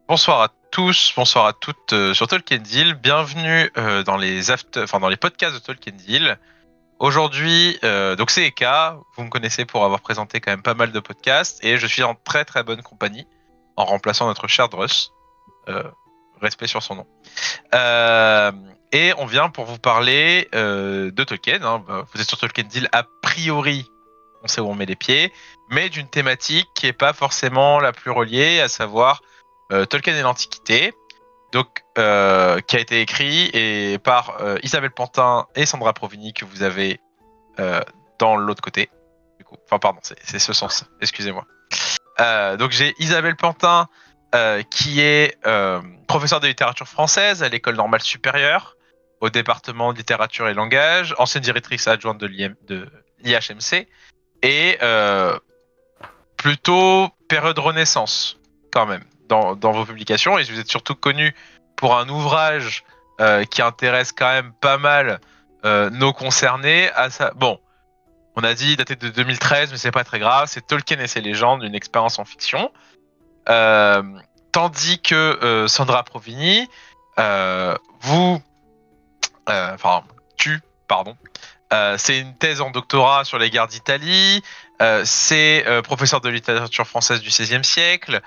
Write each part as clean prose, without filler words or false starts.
Bonsoir à tous, bonsoir à toutes sur Tolkien Deal. Bienvenue dans les podcasts de Tolkien Deal. Aujourd'hui, donc c'est Eka. Vous me connaissez pour avoir présenté quand même pas mal de podcasts et je suis en très très bonne compagnie en remplaçant notre cher Druss. Euh, Respect sur son nom. Euh, et on vient pour vous parler de Tolkien. Vous êtes sur Tolkien Deal a priori. On sait où on met les pieds, mais d'une thématique qui est pas forcément la plus reliée, à savoir Tolkien et l'Antiquité, donc qui a été écrit par Isabelle Pantin et Sandra Provini que vous avez dans l'autre côté. Du coup, enfin pardon, c'est ce sens. Excusez-moi. Donc j'ai Isabelle Pantin qui est professeure de littérature française à l'École normale supérieure au département de littérature et langage, ancienne directrice adjointe de l'IHMC et plutôt période Renaissance quand même dans vos publications, et vous êtes surtout connu pour un ouvrage qui intéresse quand même pas mal nos concernés. Bon, on a dit daté de 2013, mais c'est pas très grave, c'est Tolkien et ses légendes, une expérience en fiction. Euh, Tandis que Sandra Provini, pardon, c'est une thèse en doctorat sur les guerres d'Italie. C'est professeur de littérature française du XVIe siècle.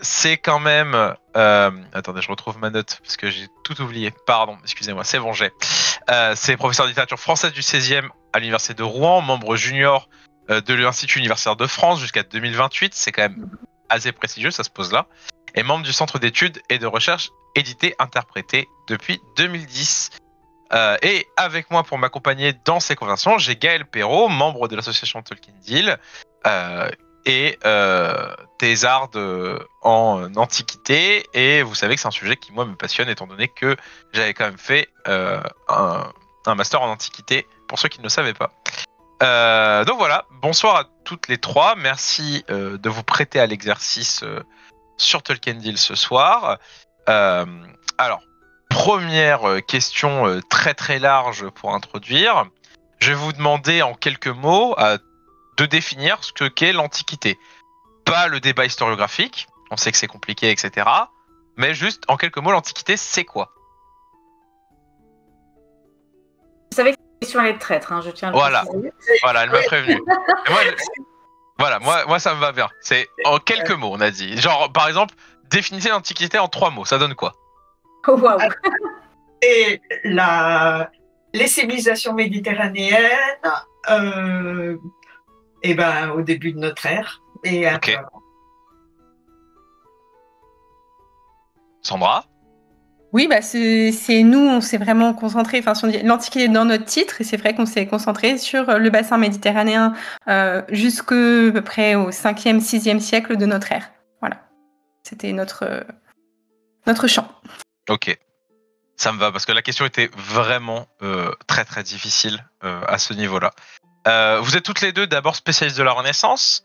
C'est quand même... attendez, je retrouve ma note parce que j'ai tout oublié. Pardon, excusez-moi, c'est bon, j'ai. C'est professeur de littérature française du XVIe à l'Université de Rouen, membre junior de l'Institut universitaire de France jusqu'à 2028. C'est quand même assez prestigieux, ça se pose là. Et membre du Centre d'études et de recherche édité-interprété depuis 2010. Et avec moi pour m'accompagner dans ces conversations, j'ai Gaël Perrault, membre de l'association Tolkien Deal et thésarde en antiquité. Et vous savez que c'est un sujet qui moi me passionne étant donné que j'avais quand même fait un master en antiquité pour ceux qui ne le savaient pas. Donc voilà, bonsoir à toutes les trois. Merci de vous prêter à l'exercice sur Tolkien Deal ce soir. Alors, première question très très large pour introduire. Je vais vous demander en quelques mots de définir ce qu'est l'Antiquité. Pas le débat historiographique, on sait que c'est compliqué, etc. Mais juste en quelques mots, l'Antiquité, c'est quoi? Vous savez que la question elle est traître, je tiens à le préciser. Voilà, elle m'a prévenu. Moi, ça me va bien. C'est en quelques mots, on a dit. Genre, par exemple, définissez l'Antiquité en 3 mots. Ça donne quoi? Oh, waouh. Et les civilisations méditerranéennes, au début de notre ère. Et un peu avant. Sandra? Oui, c'est nous, on s'est vraiment concentré, enfin, sur l'Antiquité dans notre titre, et c'est vrai qu'on s'est concentré sur le bassin méditerranéen jusqu'à peu près au 5e, 6e siècle de notre ère. Voilà. C'était notre champ. Ok. Ça me va, parce que la question était vraiment très très difficile à ce niveau-là. Vous êtes toutes les deux d'abord spécialistes de la Renaissance,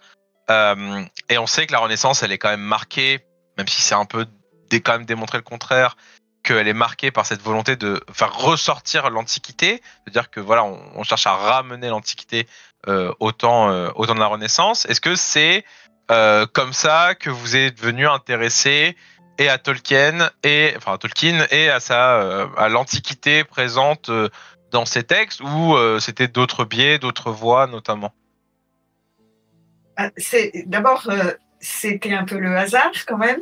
et on sait que la Renaissance, elle est quand même marquée, même si c'est un peu quand même démontré le contraire, qu'elle est marquée par cette volonté de faire ressortir l'Antiquité, c'est-à-dire que voilà, on cherche à ramener l'Antiquité autant de la Renaissance. Est-ce que c'est comme ça que vous êtes devenu intéressé et à Tolkien et à l'Antiquité présente dans ces textes, ou c'était d'autres biais, d'autres voies notamment? D'abord, c'était un peu le hasard quand même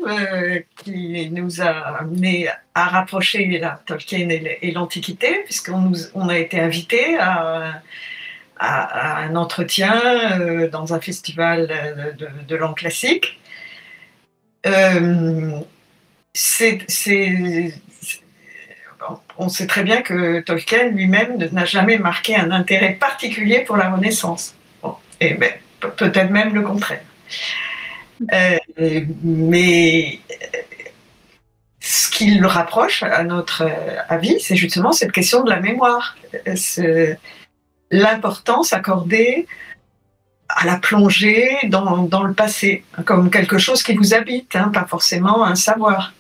qui nous a amené à rapprocher Tolkien et l'Antiquité, puisqu'on a été invité à un entretien dans un festival de langue classique. On sait très bien que Tolkien lui-même n'a jamais marqué un intérêt particulier pour la Renaissance. Et peut-être même le contraire. Mais ce qui le rapproche, à notre avis, c'est justement cette question de la mémoire. L'importance accordée à la plongée dans le passé, comme quelque chose qui vous habite, pas forcément un savoir.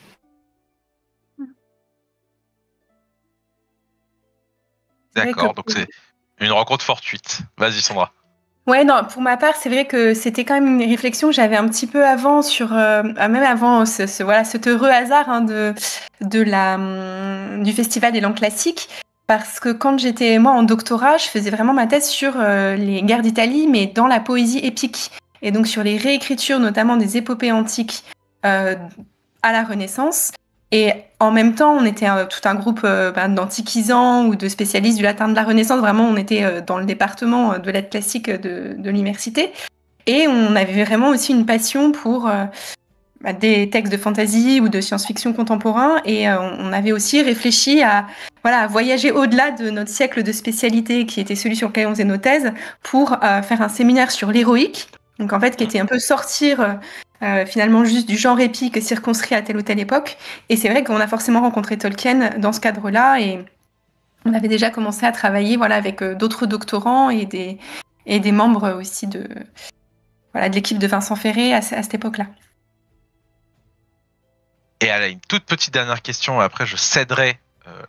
D'accord, donc c'est une rencontre fortuite. Vas-y, Sandra. Ouais, non, pour ma part, c'est vrai que c'était quand même une réflexion que j'avais un petit peu avant sur, même avant cet heureux hasard hein, du Festival des langues classiques. Parce que quand j'étais, moi, en doctorat, je faisais vraiment ma thèse sur les guerres d'Italie, mais dans la poésie épique. Et donc sur les réécritures, notamment des épopées antiques à la Renaissance. Et en même temps, on était tout un groupe d'antiquisants ou de spécialistes du latin de la Renaissance. Vraiment, on était dans le département de lettres classiques de l'université. Et on avait vraiment aussi une passion pour des textes de fantasy ou de science-fiction contemporain. Et on avait aussi réfléchi à voyager au-delà de notre siècle de spécialité, qui était celui sur lequel on faisait nos thèses, pour faire un séminaire sur l'héroïque. Donc en fait, qui était un peu sortir finalement juste du genre épique circonscrit à telle ou telle époque. Et c'est vrai qu'on a forcément rencontré Tolkien dans ce cadre-là et on avait déjà commencé à travailler avec d'autres doctorants et des membres aussi de l'équipe de Vincent Ferré à cette époque-là. Et elle a une toute petite dernière question, après je céderai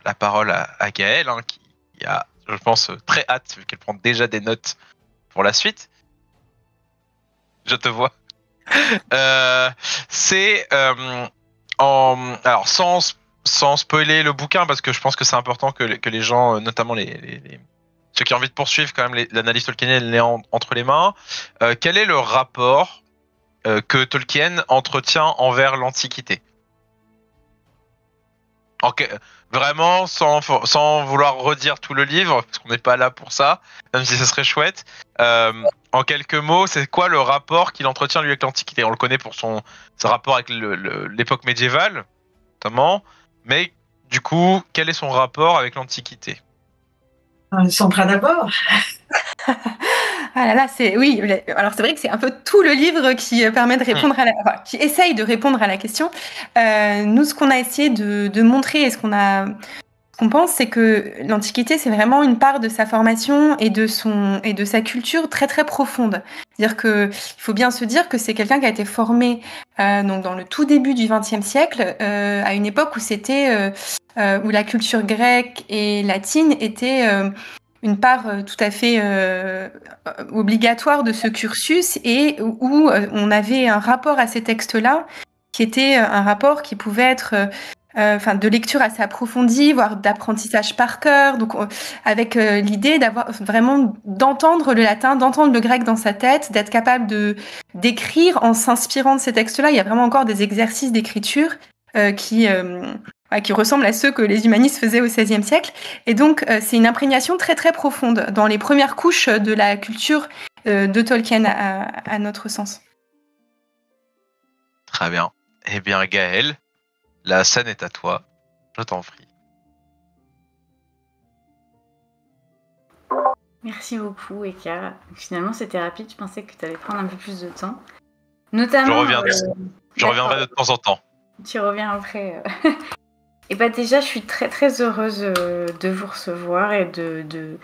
la parole à Gaëlle, hein, qui a, je pense, très hâte, vu qu'elle prend déjà des notes pour la suite. Je te vois. Alors sans spoiler le bouquin, parce que je pense que c'est important que les gens, notamment ceux qui ont envie de poursuivre quand même l'analyse tolkienienne, l'aient entre les mains. Quel est le rapport que Tolkien entretient envers l'Antiquité? Vraiment, sans vouloir redire tout le livre, parce qu'on n'est pas là pour ça, même si ça serait chouette. En quelques mots, c'est quoi le rapport qu'il entretient lui avec l'Antiquité? On le connaît pour son rapport avec l'époque médiévale, notamment. Mais du coup, quel est son rapport avec l'Antiquité? Sandra d'abord. Ah là là, oui. Alors c'est vrai que c'est un peu tout le livre qui permet de répondre qui essaye de répondre à la question. Nous, ce qu'on a essayé de montrer et ce qu'on pense, c'est que l'Antiquité, c'est vraiment une part de sa formation et de sa culture très très profonde. C'est-à-dire que il faut bien se dire que c'est quelqu'un qui a été formé donc dans le tout début du XXe siècle, à une époque où la culture grecque et latine était une part tout à fait obligatoire de ce cursus et où on avait un rapport à ces textes-là qui était un rapport qui pouvait être de lecture assez approfondie, voire d'apprentissage par cœur, donc avec l'idée d'entendre le latin, d'entendre le grec dans sa tête, d'être capable d'écrire en s'inspirant de ces textes-là. Il y a vraiment encore des exercices d'écriture qui ressemblent à ceux que les humanistes faisaient au XVIe siècle. Et donc, c'est une imprégnation très, très profonde dans les premières couches de la culture de Tolkien, à notre sens. Très bien. Eh bien, Gaëlle, la scène est à toi. Je t'en prie. Merci beaucoup, Eka. Finalement, c'était rapide. Je pensais que tu allais prendre un peu plus de temps. Notamment, je reviendrai de temps en temps. Tu reviens après. Et déjà, je suis très très heureuse de vous recevoir et de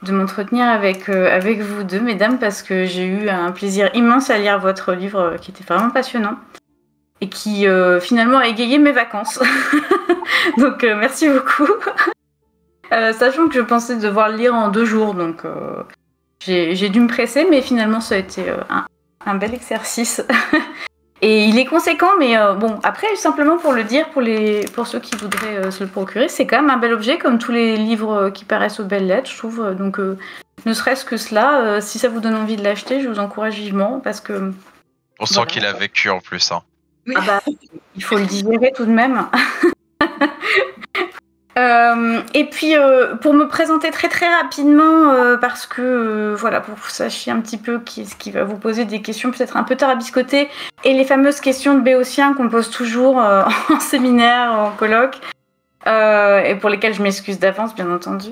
m'entretenir avec vous deux, mesdames, parce que j'ai eu un plaisir immense à lire votre livre qui était vraiment passionnant et qui finalement a égayé mes vacances. Donc merci beaucoup. Sachant que je pensais devoir le lire en 2 jours, donc j'ai dû me presser, mais finalement ça a été un bel exercice. Et il est conséquent, mais après, simplement pour le dire, pour ceux qui voudraient se le procurer, c'est quand même un bel objet, comme tous les livres qui paraissent aux belles lettres, je trouve. Donc, ne serait-ce que cela, si ça vous donne envie de l'acheter, je vous encourage vivement, parce que... On sent qu'il a vécu en plus. Hein. Oui. Il faut le digérer tout de même. Et puis, pour me présenter très très rapidement, parce que pour que vous sachiez un petit peu ce qui va vous poser des questions peut-être un peu tarabiscotées, et les fameuses questions de béotien qu'on pose toujours en séminaire, en colloque, et pour lesquelles je m'excuse d'avance, bien entendu.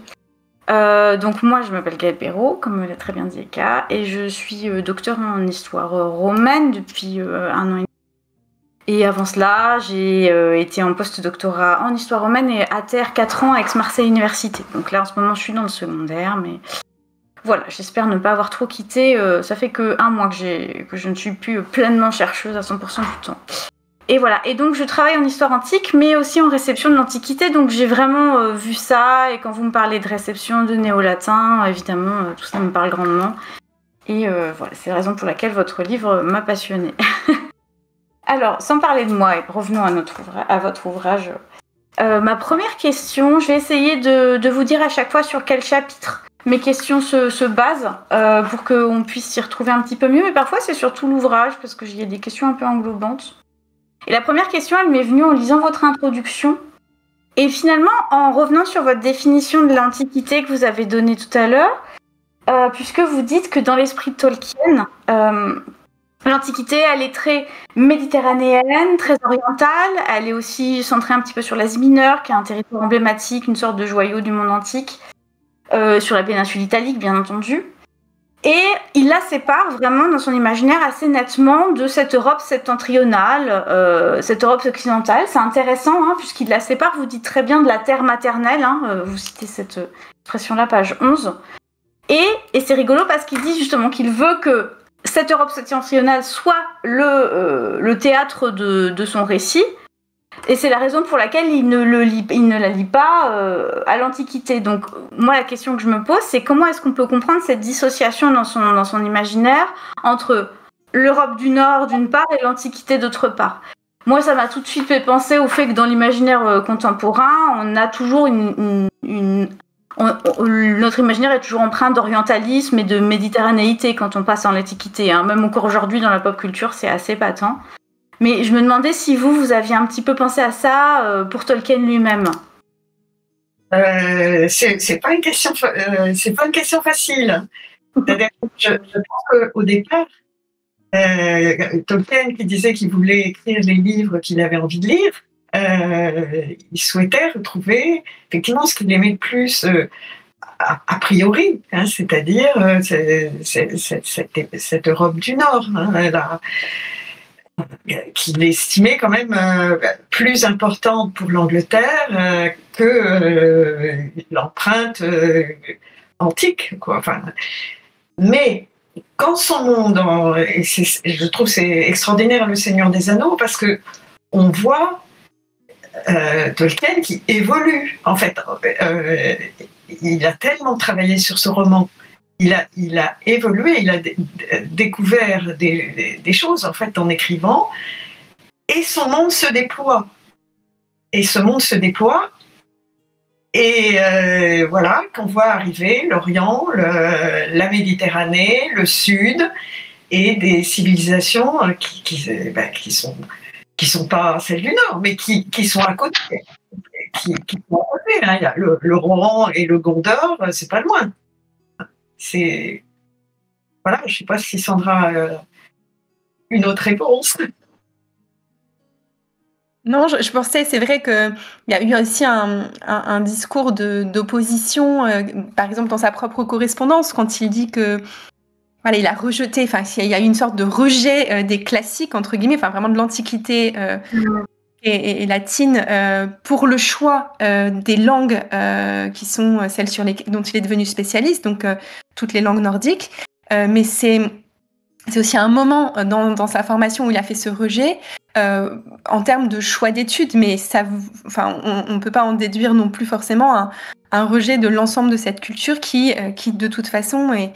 Donc moi, je m'appelle Gaëlle Perrault, comme l'a très bien dit Eka, et je suis docteur en histoire romaine depuis 1 an et demi. Et avant cela, j'ai été en post-doctorat en histoire romaine et à terre 4 ans à Aix-Marseille Université. Donc là, en ce moment, je suis dans le secondaire, mais voilà, j'espère ne pas avoir trop quitté. Ça fait que 1 mois que je ne suis plus pleinement chercheuse à 100% du temps. Et voilà, et donc je travaille en histoire antique, mais aussi en réception de l'Antiquité, donc j'ai vraiment vu ça, et quand vous me parlez de réception, de néo-latin, évidemment, tout ça me parle grandement. Et voilà, c'est la raison pour laquelle votre livre m'a passionnée. Alors, sans parler de moi, et revenons à votre ouvrage. Ma première question, je vais essayer de vous dire à chaque fois sur quel chapitre mes questions se basent pour qu'on puisse s'y retrouver un petit peu mieux. Mais parfois, c'est surtout l'ouvrage, parce qu'il y a des questions un peu englobantes. Et la première question, elle m'est venue en lisant votre introduction. Et finalement, en revenant sur votre définition de l'Antiquité que vous avez donnée tout à l'heure, puisque vous dites que dans l'esprit de Tolkien, l'Antiquité, elle est très méditerranéenne, très orientale. Elle est aussi centrée un petit peu sur l'Asie mineure, qui est un territoire emblématique, une sorte de joyau du monde antique, sur la péninsule italique, bien entendu. Et il la sépare vraiment dans son imaginaire assez nettement de cette Europe septentrionale, cette Europe occidentale. C'est intéressant, puisqu'il la sépare, vous dites très bien, de la terre maternelle. Vous citez cette expression-là, page 11. Et c'est rigolo parce qu'il dit justement qu'il veut que cette Europe septentrionale soit le théâtre de son récit. Et c'est la raison pour laquelle il ne la lie pas à l'Antiquité. Donc, moi, la question que je me pose, c'est comment est-ce qu'on peut comprendre cette dissociation dans son imaginaire entre l'Europe du Nord, d'une part, et l'Antiquité, d'autre part. Moi, ça m'a tout de suite fait penser au fait que dans l'imaginaire contemporain, on a toujours notre imaginaire est toujours empreint d'orientalisme et de méditerranéité quand on passe en l'Antiquité. Même encore aujourd'hui, dans la pop culture, c'est assez patent. Mais je me demandais si vous aviez un petit peu pensé à ça pour Tolkien lui-même. C'est pas une question facile. C'est-à-dire, je pense qu'au départ, Tolkien qui disait qu'il voulait écrire les livres qu'il avait envie de lire, il souhaitait retrouver effectivement ce qu'il aimait le plus a priori, c'est-à-dire cette Europe du Nord, qu'il estimait quand même plus importante pour l'Angleterre que l'empreinte antique, quoi. Mais quand son monde, et je trouve c'est extraordinaire Le Seigneur des Anneaux, parce que on voit Tolkien qui évolue. En fait, il a tellement travaillé sur ce roman. Il a évolué, il a découvert des choses en fait en écrivant, et son monde se déploie. Et voilà, qu'on voit arriver l'Orient, la Méditerranée, le Sud, et des civilisations qui sont pas celles du Nord, mais qui sont à côté. Qui sont à côté. Il y a le Rohan et le Gondor, c'est pas loin. Voilà, je ne sais pas si Sandra a une autre réponse. Non, je pensais, c'est vrai qu'il y a eu aussi un discours d'opposition, par exemple dans sa propre correspondance, quand il dit que voilà, il a rejeté, il y a eu une sorte de rejet des classiques, entre guillemets, vraiment de l'Antiquité et latine, pour le choix des langues qui sont celles dont il est devenu spécialiste, donc toutes les langues nordiques. Mais c'est aussi un moment dans sa formation où il a fait ce rejet en termes de choix d'études, mais on ne peut pas en déduire non plus forcément un rejet de l'ensemble de cette culture qui de toute façon est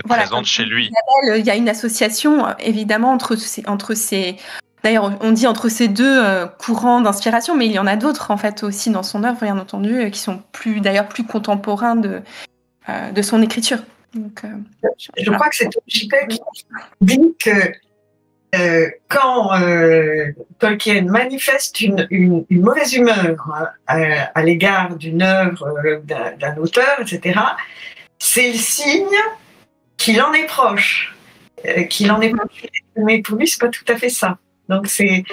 présente chez lui. Il y a une association évidemment entre ces d'ailleurs, on dit entre ces deux courants d'inspiration, mais il y en a d'autres en fait aussi dans son œuvre, bien entendu, qui sont plus contemporains de son écriture. Donc, je crois que c'est JP qui dit que quand Tolkien manifeste une mauvaise humeur à l'égard d'une œuvre d'un auteur, etc., c'est le signe qu'il en est proche. Mais pour lui, c'est pas tout à fait ça. Donc c'est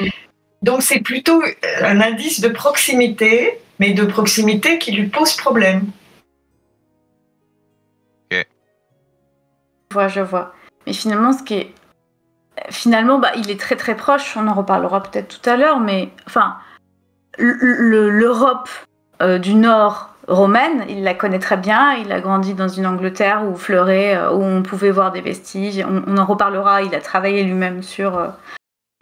plutôt un indice de proximité, mais de proximité qui lui pose problème. Je vois. Mais finalement, il est très très proche. On en reparlera peut-être tout à l'heure, mais l'Europe du Nord romaine, il la connaît très bien. Il a grandi dans une Angleterre où fleurait, où on pouvait voir des vestiges. On en reparlera. Il a travaillé lui-même sur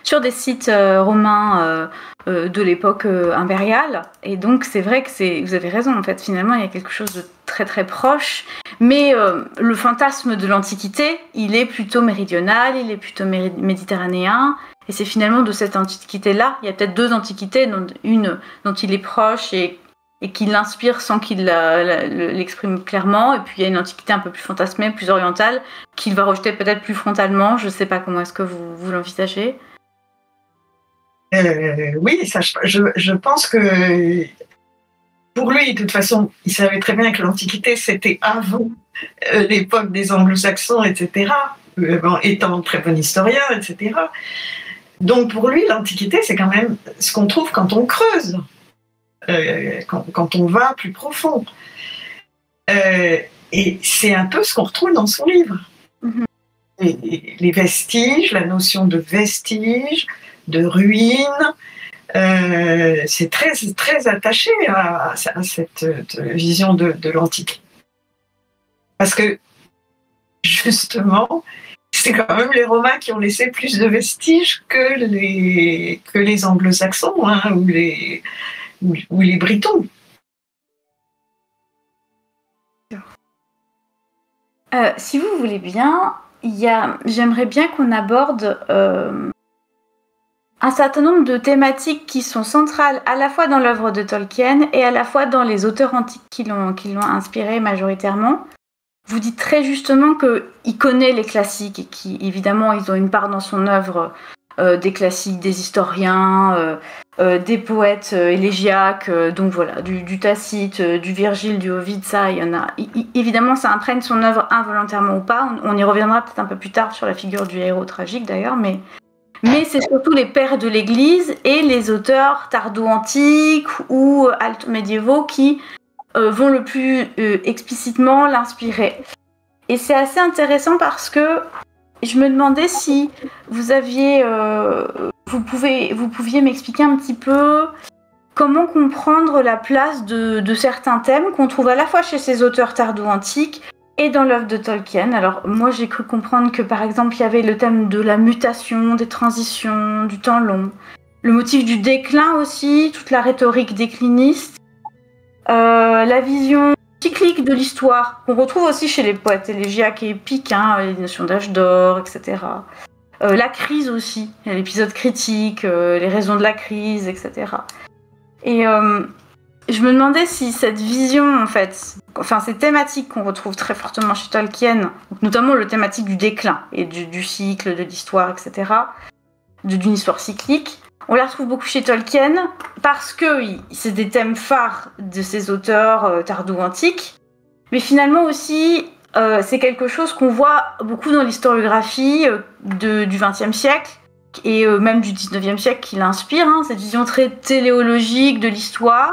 sur des sites romains de l'époque impériale. Et donc c'est vrai que vous avez raison, en fait, finalement il y a quelque chose de très très proche, mais le fantasme de l'Antiquité, il est plutôt méridional, il est plutôt méditerranéen, et c'est finalement de cette Antiquité-là, il y a peut-être deux Antiquités, une dont il est proche et qui l'inspire sans qu'il l'exprime clairement, et puis il y a une Antiquité un peu plus fantasmée, plus orientale, qu'il va rejeter peut-être plus frontalement. Je ne sais pas comment est-ce que vous l'envisagez. Oui, ça, je pense que pour lui, de toute façon, il savait très bien que l'Antiquité, c'était avant l'époque des Anglo-Saxons, etc., étant très bon historien, etc. Donc pour lui, l'Antiquité, c'est quand même ce qu'on trouve quand on creuse, quand on va plus profond. Et c'est un peu ce qu'on retrouve dans son livre. Les vestiges, la notion de vestiges, de ruines, c'est très, très attaché à cette vision de l'Antiquité. Parce que, justement, c'est quand même les Romains qui ont laissé plus de vestiges que les Anglo-Saxons, hein, ou les Britons. Si vous voulez bien, j'aimerais bien qu'on aborde un certain nombre de thématiques qui sont centrales à la fois dans l'œuvre de Tolkien et à la fois dans les auteurs antiques qui l'ont inspiré majoritairement. Vous dites très justement qu'il connaît les classiques et qu'évidemment ils ont une part dans son œuvre, des classiques, des historiens, des poètes élégiaques, donc voilà, du Tacite, du Virgile, du Ovide, ça, il y en a. Évidemment, ça imprègne son œuvre involontairement ou pas. On y reviendra peut-être un peu plus tard sur la figure du héros tragique d'ailleurs, mais c'est surtout les pères de l'Église et les auteurs tardo-antiques ou alto-médiévaux qui vont le plus explicitement l'inspirer. Et c'est assez intéressant parce que je me demandais si vous pouviez m'expliquer un petit peu comment comprendre la place de certains thèmes qu'on trouve à la fois chez ces auteurs tardo-antiques et dans l'œuvre de Tolkien. Alors moi j'ai cru comprendre que par exemple il y avait le thème de la mutation, des transitions, du temps long, le motif du déclin aussi, toute la rhétorique décliniste, la vision cyclique de l'histoire qu'on retrouve aussi chez les poètes élégiaques et épiques, hein, les notions d'âge d'or, etc. La crise aussi, l'épisode critique, les raisons de la crise, etc. Et je me demandais si cette vision, en fait, enfin ces thématiques qu'on retrouve très fortement chez Tolkien, notamment le thématique du déclin et du cycle, de l'histoire, etc., d'une histoire cyclique, on la retrouve beaucoup chez Tolkien parce que c'est des thèmes phares de ces auteurs tardo-antiques, mais finalement aussi c'est quelque chose qu'on voit beaucoup dans l'historiographie du XXe siècle et même du XIXe siècle qui l'inspire, hein, cette vision très téléologique de l'histoire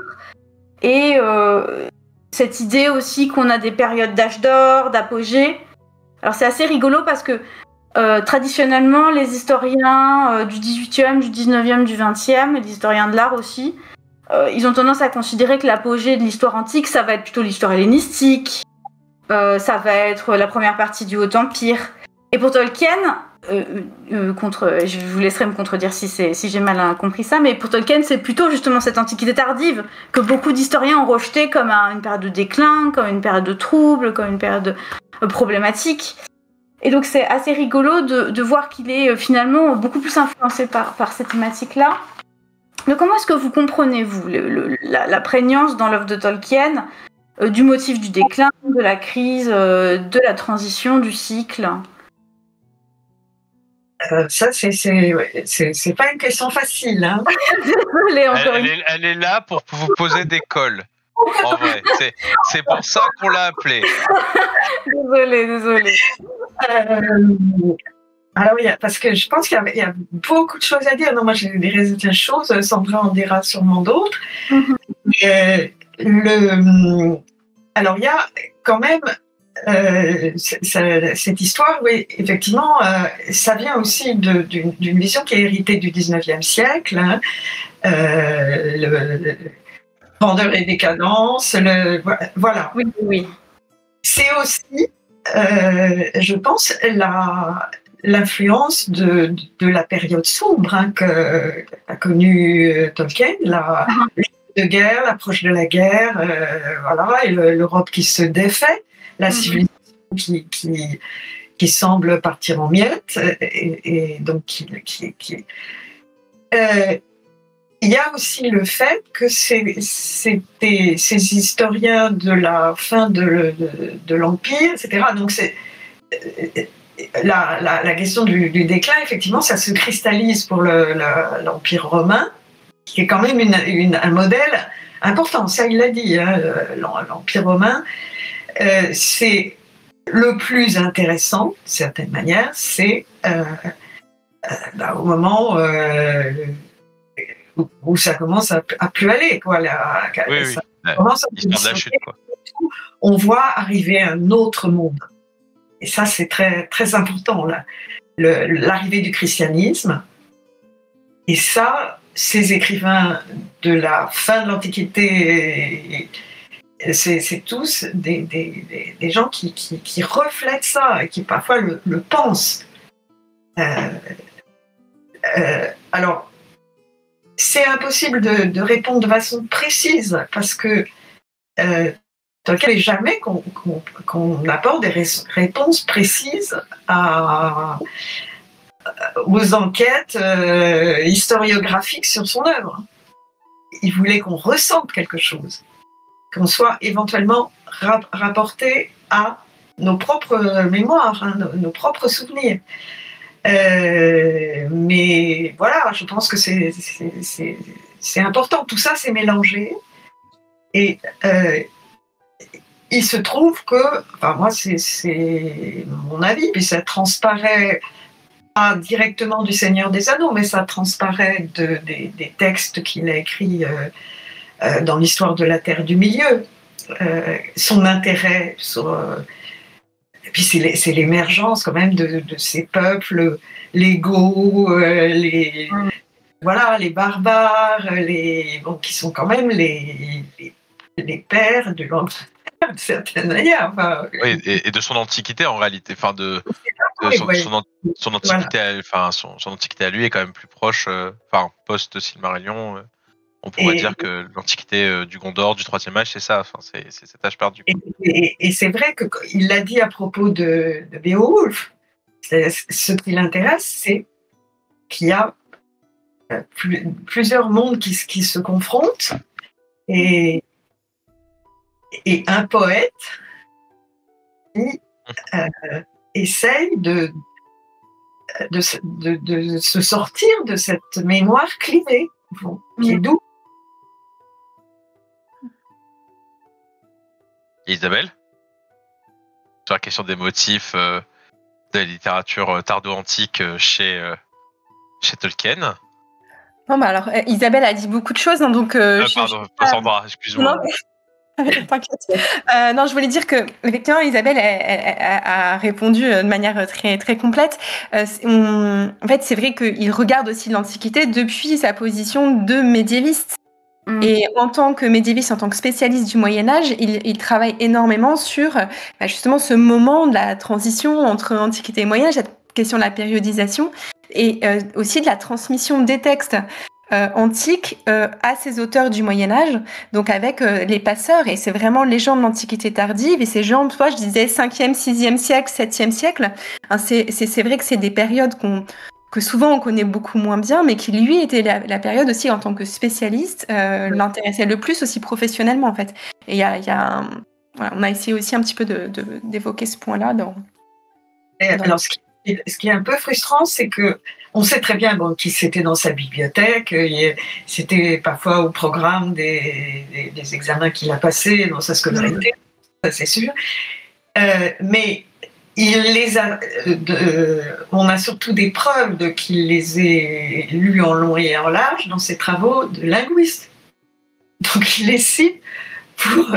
et cette idée aussi qu'on a des périodes d'âge d'or, d'apogée. Alors c'est assez rigolo parce que traditionnellement, les historiens du 18e, du 19e, du 20e, et les historiens de l'art aussi, ils ont tendance à considérer que l'apogée de l'histoire antique, ça va être plutôt l'histoire hellénistique, ça va être la première partie du Haut Empire. Et pour Tolkien, je vous laisserai me contredire si j'ai mal compris ça, mais pour Tolkien, c'est plutôt justement cette Antiquité tardive que beaucoup d'historiens ont rejeté comme une période de déclin, comme une période de trouble, comme une période problématique. Et donc c'est assez rigolo de voir qu'il est finalement beaucoup plus influencé par ces thématiques-là. Mais comment est-ce que vous comprenez, vous, la prégnance dans l'œuvre de Tolkien du motif du déclin, de la crise, de la transition, du cycle ? Ça, c'est pas une question facile. Hein. Désolée, elle est là pour vous poser des cols. En vrai, c'est pour ça qu'on l'a appelée. Désolée. Alors, parce que je pense qu'il y a beaucoup de choses à dire. Non, moi, j'ai des choses, Sandra en dira sûrement d'autres. Mm-hmm. Alors, il y a quand même cette histoire, oui, effectivement, ça vient aussi d'une vision qui est héritée du 19e siècle. Hein, grandeur et décadence, voilà. Oui. C'est aussi, je pense, l'influence de la période sombre qu'a connue Tolkien, de guerre, l'approche de la guerre, voilà, et l'Europe qui se défait, la civilisation qui semble partir en miettes, et donc il y a aussi le fait que ces historiens de la fin de l'Empire, etc. Donc c'est la question du déclin, effectivement, ça se cristallise pour l'Empire romain, qui est quand même un modèle important. Ça, il l'a dit, hein, l'Empire romain, c'est le plus intéressant, d'une certaine manière, c'est au moment où ça commence à plus aller, quoi. On voit arriver un autre monde. Et ça, c'est très, très important, l'arrivée du christianisme. Et ça, ces écrivains de la fin de l'Antiquité, c'est tous des gens qui reflètent ça et qui parfois le pensent. Alors, c'est impossible de répondre de façon précise parce que Tolkien n'est jamais qu'on apporte des réponses précises aux enquêtes historiographiques sur son œuvre. Il voulait qu'on ressente quelque chose, qu'on soit éventuellement rapporté à nos propres mémoires, hein, nos propres souvenirs. Mais voilà, je pense que c'est important. Tout ça, c'est mélangé. Et il se trouve que, enfin moi, c'est mon avis, puis ça transparaît pas directement du Seigneur des Anneaux, mais ça transparaît des textes qu'il a écrits dans l'histoire de la Terre du Milieu. Son intérêt sur... Et puis c'est l'émergence quand même de ces peuples, les Goths, les barbares, qui sont quand même les pères de l'Angleterre, d'une certaine manière. Enfin, oui, et de son antiquité en réalité, enfin son antiquité, son antiquité à lui est quand même plus proche, post Silmarillion. On pourrait dire que l'antiquité du Gondor, du Troisième Âge, c'est ça, c'est cet âge perdu. Et c'est vrai qu'il l'a dit à propos de Beowulf. Ce qui l'intéresse, c'est qu'il y a plusieurs mondes qui se confrontent et un poète qui essaye de se sortir de cette mémoire clivée, qui est douce. Isabelle, sur la question des motifs de la littérature tardo-antique chez Tolkien. Non, bah alors, Isabelle a dit beaucoup de choses, hein, donc... pardon, Sandra, excuse-moi. T'inquiète. Non, je voulais dire que effectivement, Isabelle a répondu de manière très très complète. En fait, c'est vrai qu'il regarde aussi l'Antiquité depuis sa position de médiéviste. Et en tant que médiéviste, en tant que spécialiste du Moyen-Âge, il travaille énormément sur justement ce moment de la transition entre Antiquité et Moyen-Âge, cette question de la périodisation et aussi de la transmission des textes antiques à ces auteurs du Moyen-Âge, donc avec les passeurs. Et c'est vraiment les gens de l'Antiquité tardive et ces gens, je disais 5e, 6e siècle, 7e siècle. Hein, c'est vrai que c'est des périodes que souvent on connaît beaucoup moins bien, mais qui lui était la période aussi en tant que spécialiste l'intéressait le plus aussi professionnellement en fait. Et on a essayé aussi un petit peu d'évoquer ce point-là alors ce qui est un peu frustrant, c'est que on sait très bien qu'il c'était dans sa bibliothèque, c'était parfois au programme des examens qu'il a passés dans sa scolarité, ça c'est sûr, mais on a surtout des preuves qu'il les ait lus en long et en large dans ses travaux de linguiste. Donc il les cite pour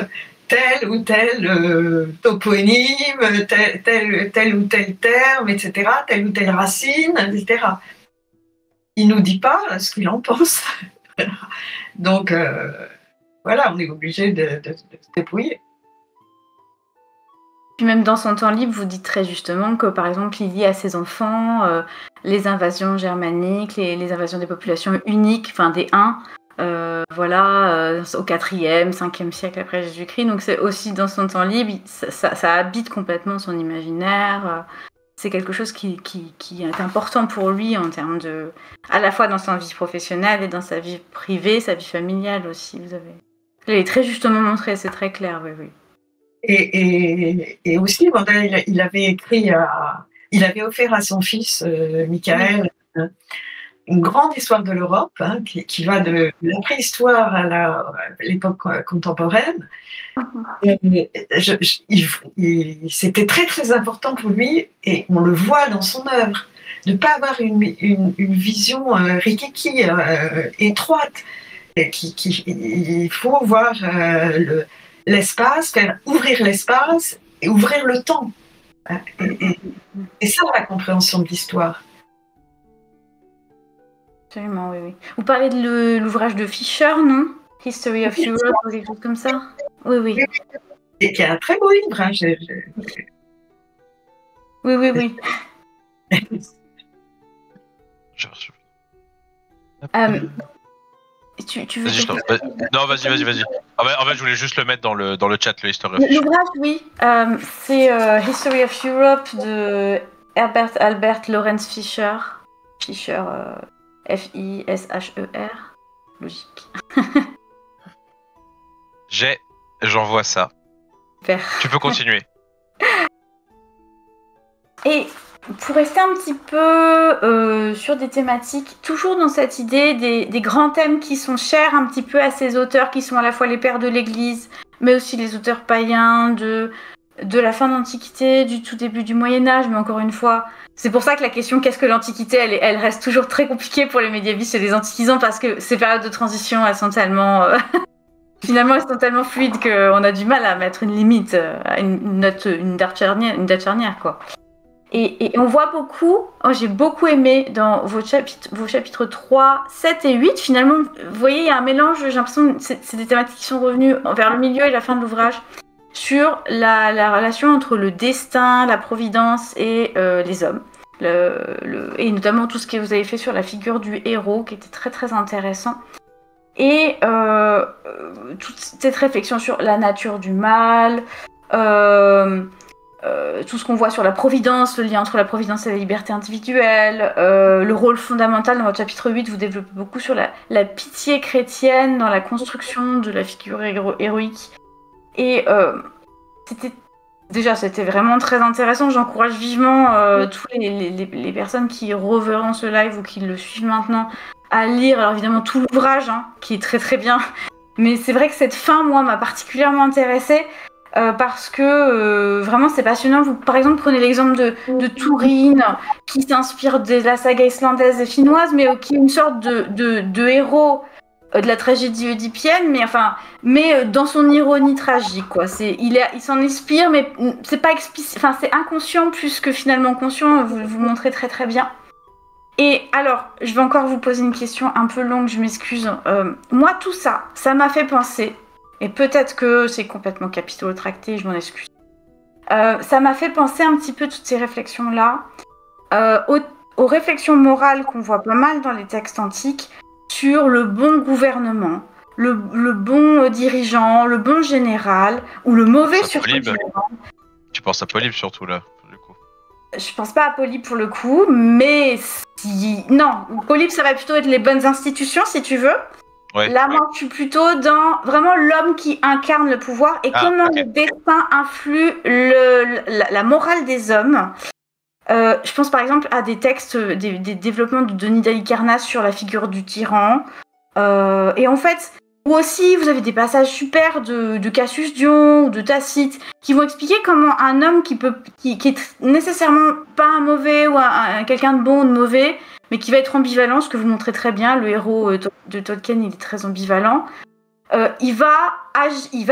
tel ou tel toponyme, tel ou tel terme, etc., telle ou telle racine, etc. Il ne nous dit pas ce qu'il en pense. Donc voilà, on est obligé de se débrouiller. Puis même dans son temps libre, vous dites très justement que, par exemple, il lit à ses enfants les invasions germaniques, les invasions des populations uniques, enfin des Huns, au 4e, 5e siècle après Jésus-Christ. Donc c'est aussi dans son temps libre, ça habite complètement son imaginaire. C'est quelque chose qui est important pour lui en termes de, à la fois dans sa vie professionnelle et dans sa vie privée, sa vie familiale aussi. Vous l'avez très justement montré, c'est très clair, oui. Et aussi, il avait il avait offert à son fils, Michael, une grande histoire de l'Europe, qui va de la préhistoire à l'époque contemporaine. C'était très, très important pour lui, et on le voit dans son œuvre, de ne pas avoir une vision rikiki, étroite. Il faut voir l'espace, faire ouvrir l'espace et ouvrir le temps. Et ça, la compréhension de l'histoire. Absolument, oui. Vous parlez de l'ouvrage de Fisher, non? History of Europe, ou quelque chose comme ça? Oui. Et qui est un très beau livre. Oui. Tu veux Non, vas-y. En fait, je voulais juste le mettre dans le chat, le History of Europe. L'ouvrage, oui. C'est History of Europe de Albert Lawrence Fisher. Fisher, Fisher. Logique. J'envoie ça. Super. Tu peux continuer. Et pour rester un petit peu sur des thématiques, toujours dans cette idée des grands thèmes qui sont chers un petit peu à ces auteurs qui sont à la fois les pères de l'Église, mais aussi les auteurs païens de la fin de l'Antiquité, du tout début du Moyen-Âge, mais encore une fois, c'est pour ça que la question qu'est-ce que l'Antiquité, elle reste toujours très compliquée pour les médiévistes et les antiquisants, parce que ces périodes de transition, elles sont tellement... Finalement, elles sont tellement fluides qu'on a du mal à mettre une limite, à une date charnière, quoi. Et on voit beaucoup, j'ai beaucoup aimé dans vos chapitres 3, 7 et 8, finalement, vous voyez, il y a un mélange, j'ai l'impression que c'est des thématiques qui sont revenues vers le milieu et la fin de l'ouvrage, sur la relation entre le destin, la providence et les hommes. Et notamment tout ce que vous avez fait sur la figure du héros, qui était très très intéressant. Et toute cette réflexion sur la nature du mal, tout ce qu'on voit sur la providence, le lien entre la providence et la liberté individuelle, le rôle fondamental dans votre chapitre 8, vous développez beaucoup sur la pitié chrétienne dans la construction de la figure héroïque. Et c'était vraiment très intéressant. J'encourage vivement tous les personnes qui reverront ce live ou qui le suivent maintenant à lire, alors évidemment tout l'ouvrage, qui est très très bien. Mais c'est vrai que cette fin, moi, m'a particulièrement intéressée. Parce que vraiment c'est passionnant. Vous, par exemple, prenez l'exemple de Tourine, qui s'inspire de la saga islandaise et finnoise, mais qui est une sorte de héros de la tragédie oedipienne, mais dans son ironie tragique, quoi. Il s'en inspire, mais c'est pas explicite. Enfin, c'est inconscient plus que finalement conscient. Vous le montrez très très bien. Et alors, je vais encore vous poser une question un peu longue, je m'excuse. Moi, tout ça m'a fait penser. Et peut-être que c'est complètement capitolo-tracté, je m'en excuse. Ça m'a fait penser un petit peu toutes ces réflexions-là aux réflexions morales qu'on voit pas mal dans les textes antiques sur le bon gouvernement, le bon dirigeant, le bon général, ou le mauvais surtout général. Tu penses à Polybe surtout là, du coup. Je pense pas à Polybe pour le coup, mais non, Polybe ça va plutôt être les bonnes institutions si tu veux. Ouais. Là, moi, je suis plutôt dans vraiment l'homme qui incarne le pouvoir et comment le destin influe la morale des hommes. Je pense par exemple à des textes, des développements de Denis d'Halicarnasse sur la figure du tyran. Et en fait, ou aussi, vous avez des passages super de Cassius Dion ou de Tacite qui vont expliquer comment un homme qui est nécessairement pas un mauvais ou quelqu'un de bon ou de mauvais, mais qui va être ambivalent, ce que vous montrez très bien. Le héros de Tolkien, il est très ambivalent. Il va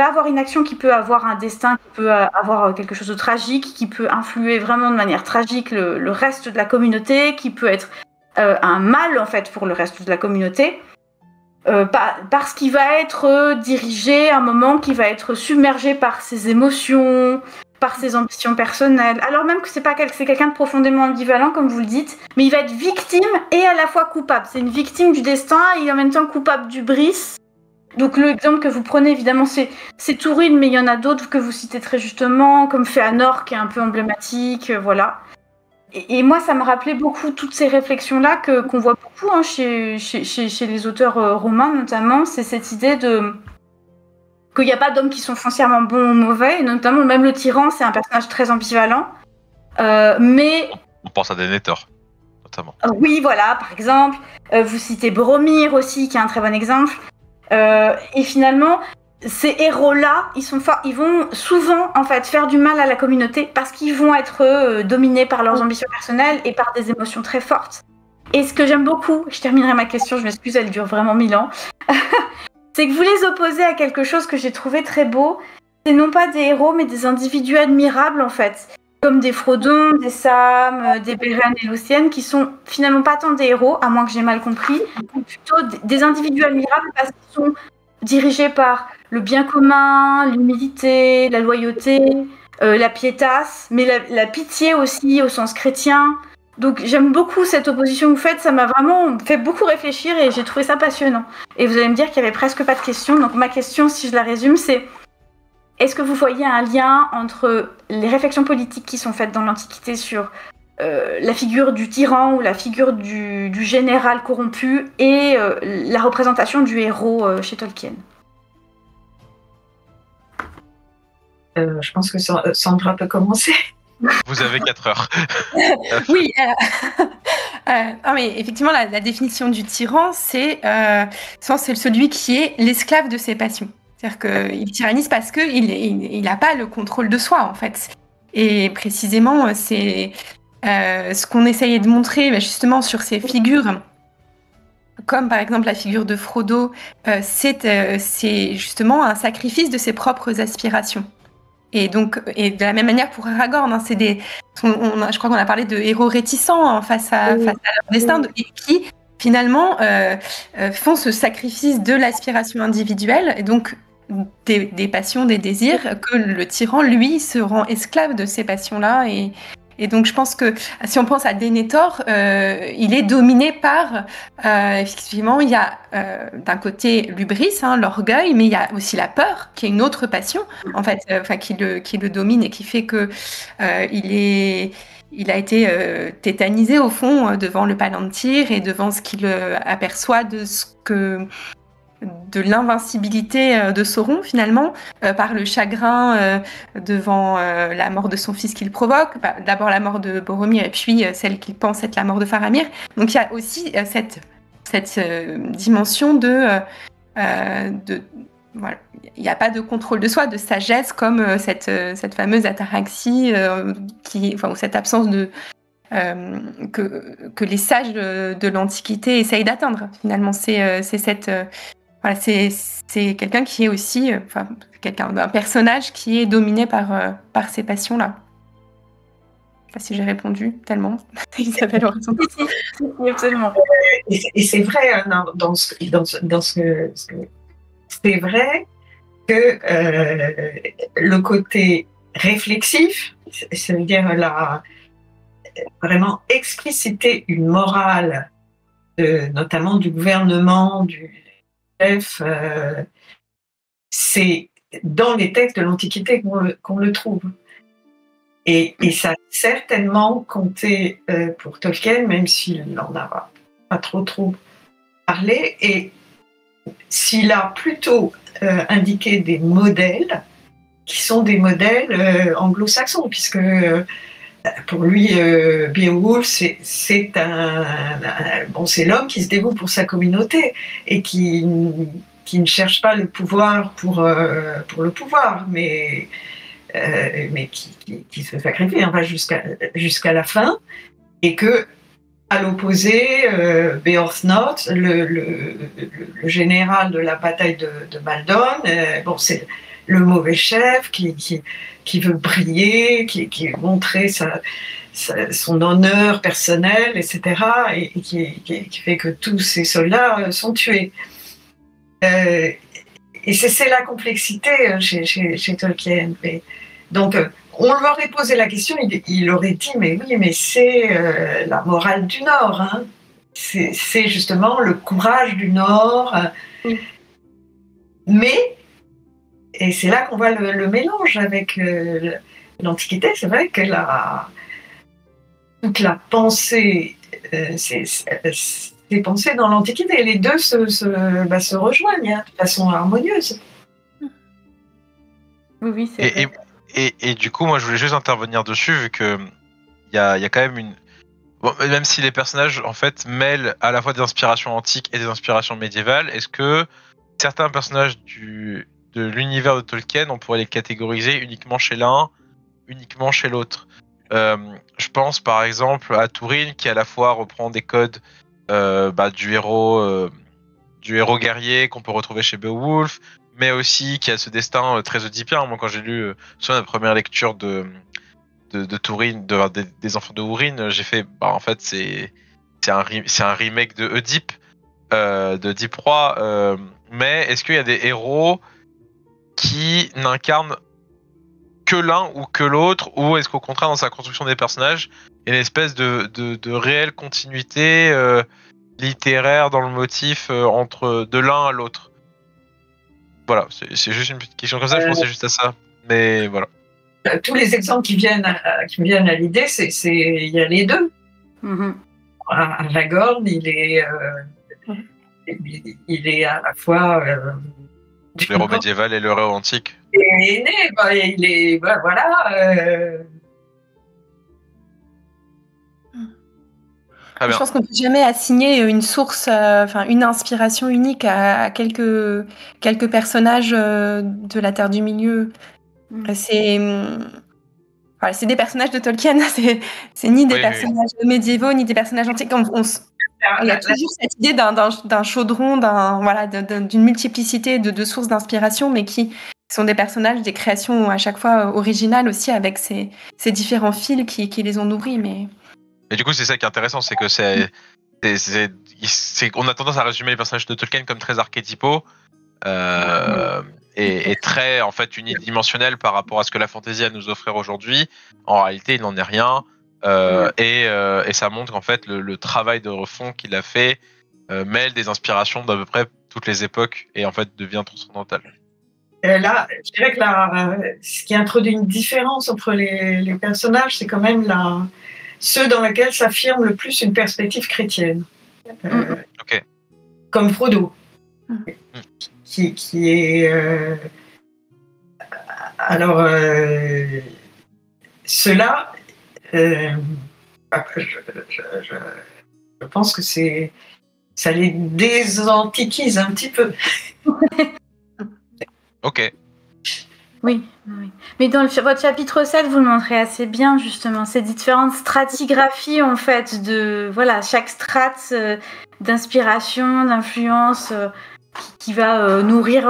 avoir une action qui peut avoir un destin, qui peut avoir quelque chose de tragique, qui peut influer vraiment de manière tragique le reste de la communauté, qui peut être un mal en fait pour le reste de la communauté, parce qu'il va être dirigé à un moment, qui va être submergé par ses émotions, par ses ambitions personnelles, alors même que c'est quelqu'un de profondément ambivalent, comme vous le dites, mais il va être victime et à la fois coupable. C'est une victime du destin et en même temps coupable du bris. Donc l'exemple que vous prenez, évidemment, c'est Tourine, mais il y en a d'autres que vous citez très justement, comme Fëanor, qui est un peu emblématique, voilà. Et moi, ça me rappelait beaucoup toutes ces réflexions-là qu'on voit beaucoup chez les auteurs romains, notamment. C'est cette idée qu'il n'y a pas d'hommes qui sont foncièrement bons ou mauvais, et notamment même le tyran, c'est un personnage très ambivalent. Mais On pense à Denethor, notamment. Oui, voilà, par exemple. Vous citez Boromir aussi, qui est un très bon exemple. Et finalement, ces héros-là, ils vont souvent en fait faire du mal à la communauté parce qu'ils vont être dominés par leurs ambitions personnelles et par des émotions très fortes. Et ce que j'aime beaucoup, je terminerai ma question, je m'excuse, elle dure vraiment 1000 ans, c'est que vous les opposez à quelque chose que j'ai trouvé très beau. C'est non pas des héros, mais des individus admirables en fait, comme des Frodon, des Sam, des Beren et Luthien, qui sont finalement pas tant des héros, à moins que j'ai mal compris, mais plutôt des individus admirables parce qu'ils sont dirigés par le bien commun, l'humilité, la loyauté, la pietas, mais la pitié aussi au sens chrétien. Donc j'aime beaucoup cette opposition que vous faites, ça m'a vraiment fait beaucoup réfléchir et j'ai trouvé ça passionnant. Et vous allez me dire qu'il y avait presque pas de questions, donc ma question, si je la résume, c'est: est-ce que vous voyez un lien entre les réflexions politiques qui sont faites dans l'Antiquité sur la figure du tyran ou la figure du général corrompu et la représentation du héros chez Tolkien? Je pense que Sandra peut commencer. Vous avez 4 heures. Oui, mais effectivement, la définition du tyran, c'est celui qui est l'esclave de ses passions. C'est-à-dire qu'il tyrannise parce qu'il n'a pas le contrôle de soi, en fait. Et précisément, c'est ce qu'on essayait de montrer justement sur ces figures, comme par exemple la figure de Frodo, c'est justement un sacrifice de ses propres aspirations. Et de la même manière pour Aragorn, je crois qu'on a parlé de héros réticents face à leur destin, et qui finalement font ce sacrifice de l'aspiration individuelle, et donc des passions, des désirs, que le tyran, lui, se rend esclave de ces passions-là. Et donc je pense que si on pense à Denethor, il est dominé par, effectivement, il y a d'un côté l'hubris, l'orgueil, mais il y a aussi la peur, qui est une autre passion, en fait, qui le domine et qui fait que il a été tétanisé au fond devant le Palantir et devant ce qu'il aperçoit de l'invincibilité de Sauron, finalement, par le chagrin devant la mort de son fils qu'il provoque, d'abord la mort de Boromir et puis celle qu'il pense être la mort de Faramir. Donc il y a aussi cette dimension voilà. Il n'y a pas de contrôle de soi, de sagesse, comme cette fameuse ataraxie, ou cette absence que les sages de l'Antiquité essayent d'atteindre. Finalement, c'est quelqu'un qui est aussi, un personnage qui est dominé par ces passions-là. Je ne sais pas si j'ai répondu tellement. Isabelle aurait raison. Oui, absolument. Et c'est vrai, c'est vrai que le côté réflexif, c'est-à-dire vraiment expliciter une morale, notamment du gouvernement, du chef, c'est dans les textes de l'Antiquité qu'on le trouve. Et ça a certainement compté pour Tolkien, même s'il n'en a pas trop parlé. Et s'il a plutôt indiqué des modèles qui sont des modèles anglo-saxons, puisque pour lui, Beowulf, c'est l'homme qui se dévoue pour sa communauté et qui ne cherche pas le pouvoir pour le pouvoir, mais qui se sacrifie jusqu'à la fin, et que à l'opposé, Beorthnoth, le général de la bataille de Maldon, c'est le mauvais chef qui veut briller, qui veut montrer son honneur personnel, etc., et qui fait que tous ses soldats sont tués. Et c'est la complexité chez Tolkien. Donc, on leur aurait posé la question, il aurait dit, mais oui, mais c'est la morale du Nord. Hein. C'est justement le courage du Nord. Mais, et c'est là qu'on voit le mélange avec l'Antiquité, c'est vrai que toute la pensée, c'est pensé dans l'Antiquité. Les deux se rejoignent hein, de façon harmonieuse. Oui, c'est vrai. Et du coup, moi, je voulais juste intervenir dessus, vu que il y a quand même une... Bon, même si les personnages, en fait, mêlent à la fois des inspirations antiques et des inspirations médiévales, est-ce que certains personnages de l'univers de Tolkien, on pourrait les catégoriser uniquement chez l'un, uniquement chez l'autre? Je pense, par exemple, à Túrin, qui à la fois reprend des codes du héros guerrier qu'on peut retrouver chez Beowulf, mais aussi qui a ce destin très oedipien. Moi, quand j'ai lu soit la première lecture de Túrin, des enfants de Húrin, j'ai fait, en fait, c'est un remake de Oedipe, d'Oedipe roi. Mais est-ce qu'il y a des héros qui n'incarnent que l'un ou que l'autre, ou est-ce qu'au contraire, dans sa construction des personnages, il y a une espèce de réelle continuité littéraire dans le motif entre de l'un à l'autre? Voilà, c'est juste une petite question comme ça, je pensais juste à ça. Mais voilà. Tous les exemples qui me viennent à l'idée, il y a les deux. Aragorn, il est à la fois l'héros médiéval et l'héros antique. Il est né, il est voilà. Je pense qu'on ne peut jamais assigner une source, une inspiration unique à quelques personnages de la Terre du Milieu. C'est des personnages de Tolkien, c'est ni des personnages médiévaux, ni des personnages antiques. Il y a toujours cette idée d'un chaudron, d'une multiplicité de sources d'inspiration, mais qui sont des personnages, des créations à chaque fois originales aussi, avec ces différents fils qui les ont nourris. Et du coup, c'est ça qui est intéressant, c'est que on a tendance à résumer les personnages de Tolkien comme très archétypaux et très en fait unidimensionnels par rapport à ce que la fantasy a à nous offrir aujourd'hui. En réalité, il n'en est rien. Et ça montre qu'en fait le travail de refond qu'il a fait mêle des inspirations d'à peu près toutes les époques et en fait devient transcendantal. Là, je dirais que ce qui introduit une différence entre les personnages, c'est quand même ceux dans lesquels s'affirme le plus une perspective chrétienne. Comme Frodo, qui est... alors, ceux-là, je pense que ça les désantiquise un petit peu. Ok. Oui. Mais dans votre chapitre 7, vous le montrez assez bien, justement, ces différentes stratigraphies, en fait, de chaque strate d'inspiration, d'influence qui va nourrir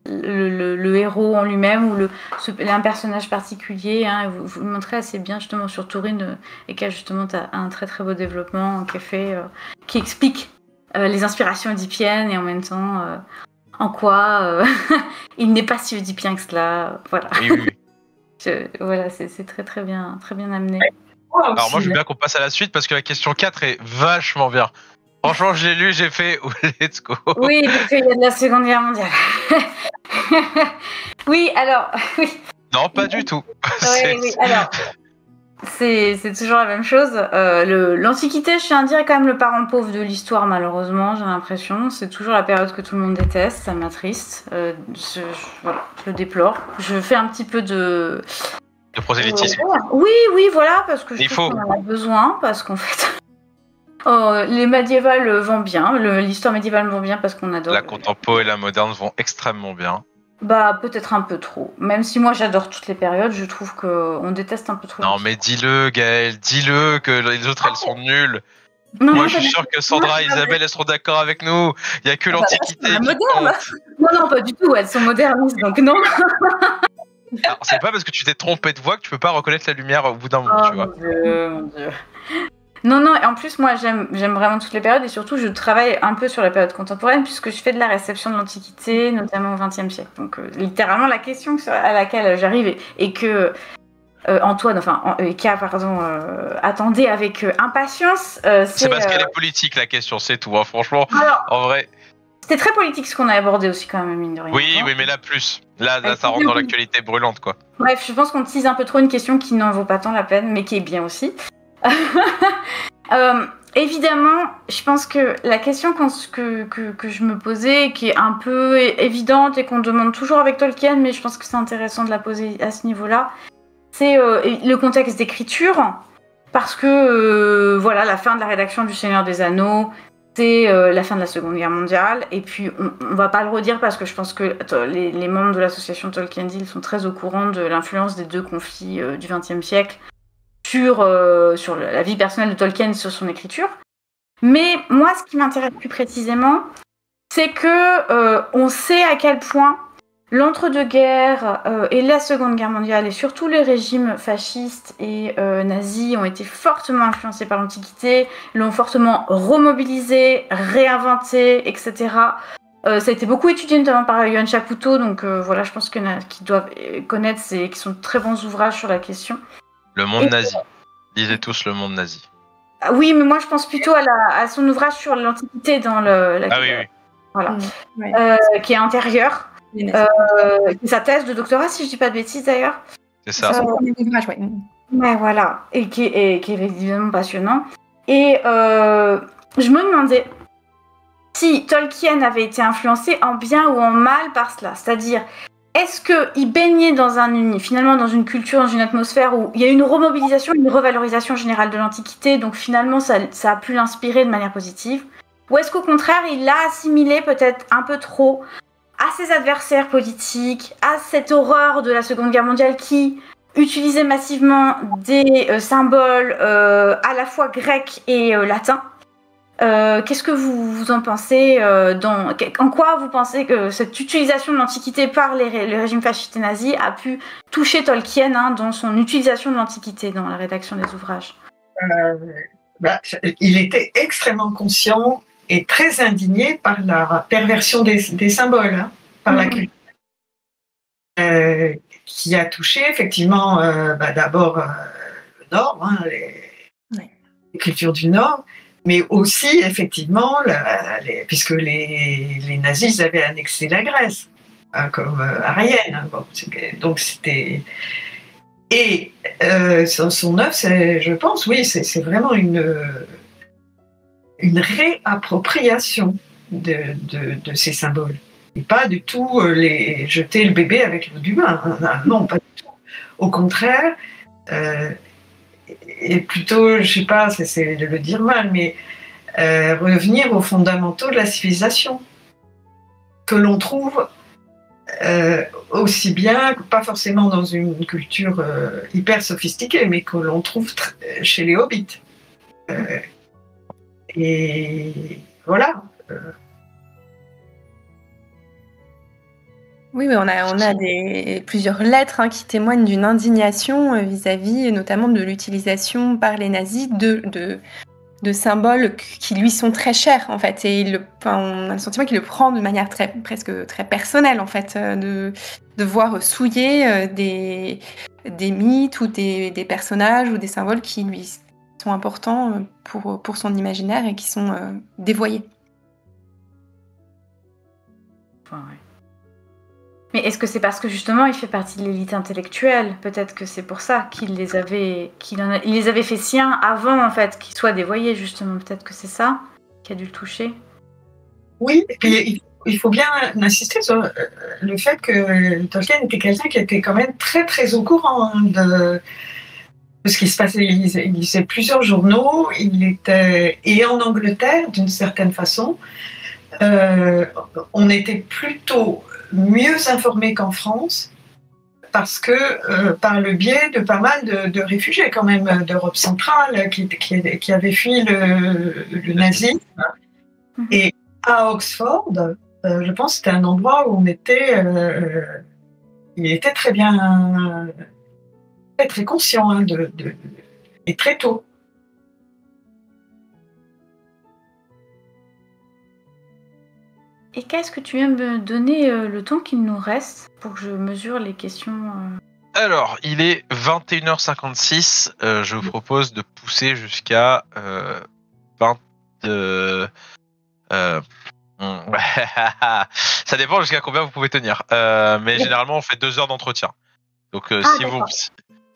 le héros en lui-même ou un personnage particulier. Hein, vous le montrez assez bien, justement, sur Túrin, et qui a justement un très très beau développement qui explique les inspirations oedipiennes et en même temps... en quoi il n'est pas si oedipien que cela. Voilà. Oui. C'est très très bien amené. Alors moi je veux bien qu'on passe à la suite parce que la question 4 est vachement bien. Franchement, je l'ai lu, j'ai fait let's go. Oui, parce qu'il y a de la Seconde Guerre mondiale. Oui, alors oui. Non, pas du tout. Oui, alors c'est toujours la même chose. L'Antiquité, je tiens à dire, est quand même le parent pauvre de l'histoire, malheureusement, j'ai l'impression. C'est toujours la période que tout le monde déteste, ça m'attriste. Je le déplore. Je fais un petit peu de prosélytisme. Oui, voilà, parce que je trouve qu'on en a besoin, parce qu'en fait... les médiévales vont bien, l'histoire médiévale vont bien parce qu'on adore. La contempo et la moderne vont extrêmement bien. Peut-être un peu trop. Même si moi j'adore toutes les périodes, je trouve qu'on déteste un peu trop. Non, mais dis-le, Gaëlle, dis-le que les autres elles sont nulles. Non, moi je suis sûr que Sandra et Isabelle elles seront d'accord avec nous. Il n'y a que l'Antiquité. Moderne. Non, pas du tout, elles sont modernistes donc non. Alors, c'est pas parce que tu t'es trompé de voix que tu peux pas reconnaître la lumière au bout d'un moment, tu vois. Mon Dieu. Non, et en plus, moi, j'aime vraiment toutes les périodes et surtout, je travaille un peu sur la période contemporaine puisque je fais de la réception de l'Antiquité, notamment au XXe siècle. Donc, littéralement, la question à laquelle j'arrive et que Antoine, attendait avec impatience, c'est parce qu'elle est politique, la question, c'est tout, hein, franchement. Alors, en vrai. C'était très politique ce qu'on a abordé aussi, quand même, mine de rien. Oui, mais là, plus. Là, ça rentre dans l'actualité brûlante, quoi. Bref, je pense qu'on tease un peu trop une question qui n'en vaut pas tant la peine, mais qui est bien aussi. Évidemment, je pense que la question que je me posais, qui est un peu évidente et qu'on demande toujours avec Tolkien, mais je pense que c'est intéressant de la poser à ce niveau-là, c'est le contexte d'écriture, parce que voilà, la fin de la rédaction du Seigneur des Anneaux, c'est la fin de la Seconde Guerre mondiale, et puis on va pas le redire parce que je pense que les membres de l'association Tolkien Deal sont très au courant de l'influence des deux conflits du XXe siècle sur la vie personnelle de Tolkien, sur son écriture. Mais moi, ce qui m'intéresse plus précisément, c'est que on sait à quel point l'entre-deux-guerres et la Seconde Guerre mondiale, et surtout les régimes fascistes et nazis, ont été fortement influencés par l'Antiquité, l'ont fortement remobilisé, réinventé, etc. Ça a été beaucoup étudié notamment par Yoann Chapoutot, donc voilà, je pense qu'il y en a qui doivent connaître, qui sont de très bons ouvrages sur la question. Le monde nazi. Lisez tous Le monde nazi. Oui, mais moi je pense plutôt à son ouvrage sur l'Antiquité dans oui. Voilà. Qui est intérieur. Sa thèse de doctorat, si je dis pas de bêtises d'ailleurs. C'est ça. Ouais, voilà. Et qui est évidemment passionnant. Et je me demandais si Tolkien avait été influencé en bien ou en mal par cela. C'est-à-dire, est-ce qu'il baignait finalement dans une culture, dans une atmosphère où il y a une remobilisation, une revalorisation générale de l'Antiquité, donc finalement ça a pu l'inspirer de manière positive? Ou est-ce qu'au contraire, il l'a assimilé peut-être un peu trop à ses adversaires politiques, à cette horreur de la Seconde Guerre mondiale qui utilisait massivement des symboles à la fois grecs et latins? Qu'est-ce que vous en pensez en quoi vous pensez que cette utilisation de l'Antiquité par les régimes fascistes et nazis a pu toucher Tolkien dans son utilisation de l'Antiquité dans la rédaction des ouvrages? Il était extrêmement conscient et très indigné par la perversion des symboles, par la culture, qui a touché effectivement d'abord le Nord, les cultures du Nord, mais aussi effectivement, puisque les nazis avaient annexé la Grèce, comme Arienne. Donc c'était... Et son œuvre, je pense, oui, c'est vraiment une réappropriation de ces symboles. Et pas du tout jeter le bébé avec l'eau du bain. Non, pas du tout. Au contraire, et plutôt, je sais pas, c'est de le dire mal, mais revenir aux fondamentaux de la civilisation, que l'on trouve aussi bien, pas forcément dans une culture hyper sophistiquée, mais que l'on trouve chez les hobbits. Et voilà. Oui, on a plusieurs lettres qui témoignent d'une indignation vis-à-vis notamment de l'utilisation par les nazis de symboles qui lui sont très chers en fait, et on a le sentiment qu'il le prend de manière presque très personnelle en fait, de voir souiller des mythes ou des personnages ou des symboles qui lui sont importants pour son imaginaire et qui sont dévoyés. Ouais. Mais est-ce que c'est parce que justement il fait partie de l'élite intellectuelle? Peut-être que c'est pour ça qu'il les avait fait siens avant en fait qu'ils soient dévoyés justement. Peut-être que c'est ça qui a dû le toucher. Oui, et puis il faut bien insister sur le fait que Tolkien était quelqu'un qui était quand même très très au courant de ce qui se passait. Il lisait plusieurs journaux. Et en Angleterre d'une certaine façon, on était plutôt mieux informés qu'en France, parce que par le biais de pas mal de réfugiés quand même d'Europe centrale qui avaient fui le nazisme. Et à Oxford, je pense que c'était un endroit où il était très bien, très très conscient et très tôt. Eka, est-ce que tu viens me donner le temps qu'il nous reste pour que je mesure les questions Alors, il est 21h56. Je vous propose de pousser jusqu'à 20. Ça dépend jusqu'à combien vous pouvez tenir. Mais généralement, on fait 2 heures d'entretien. Donc,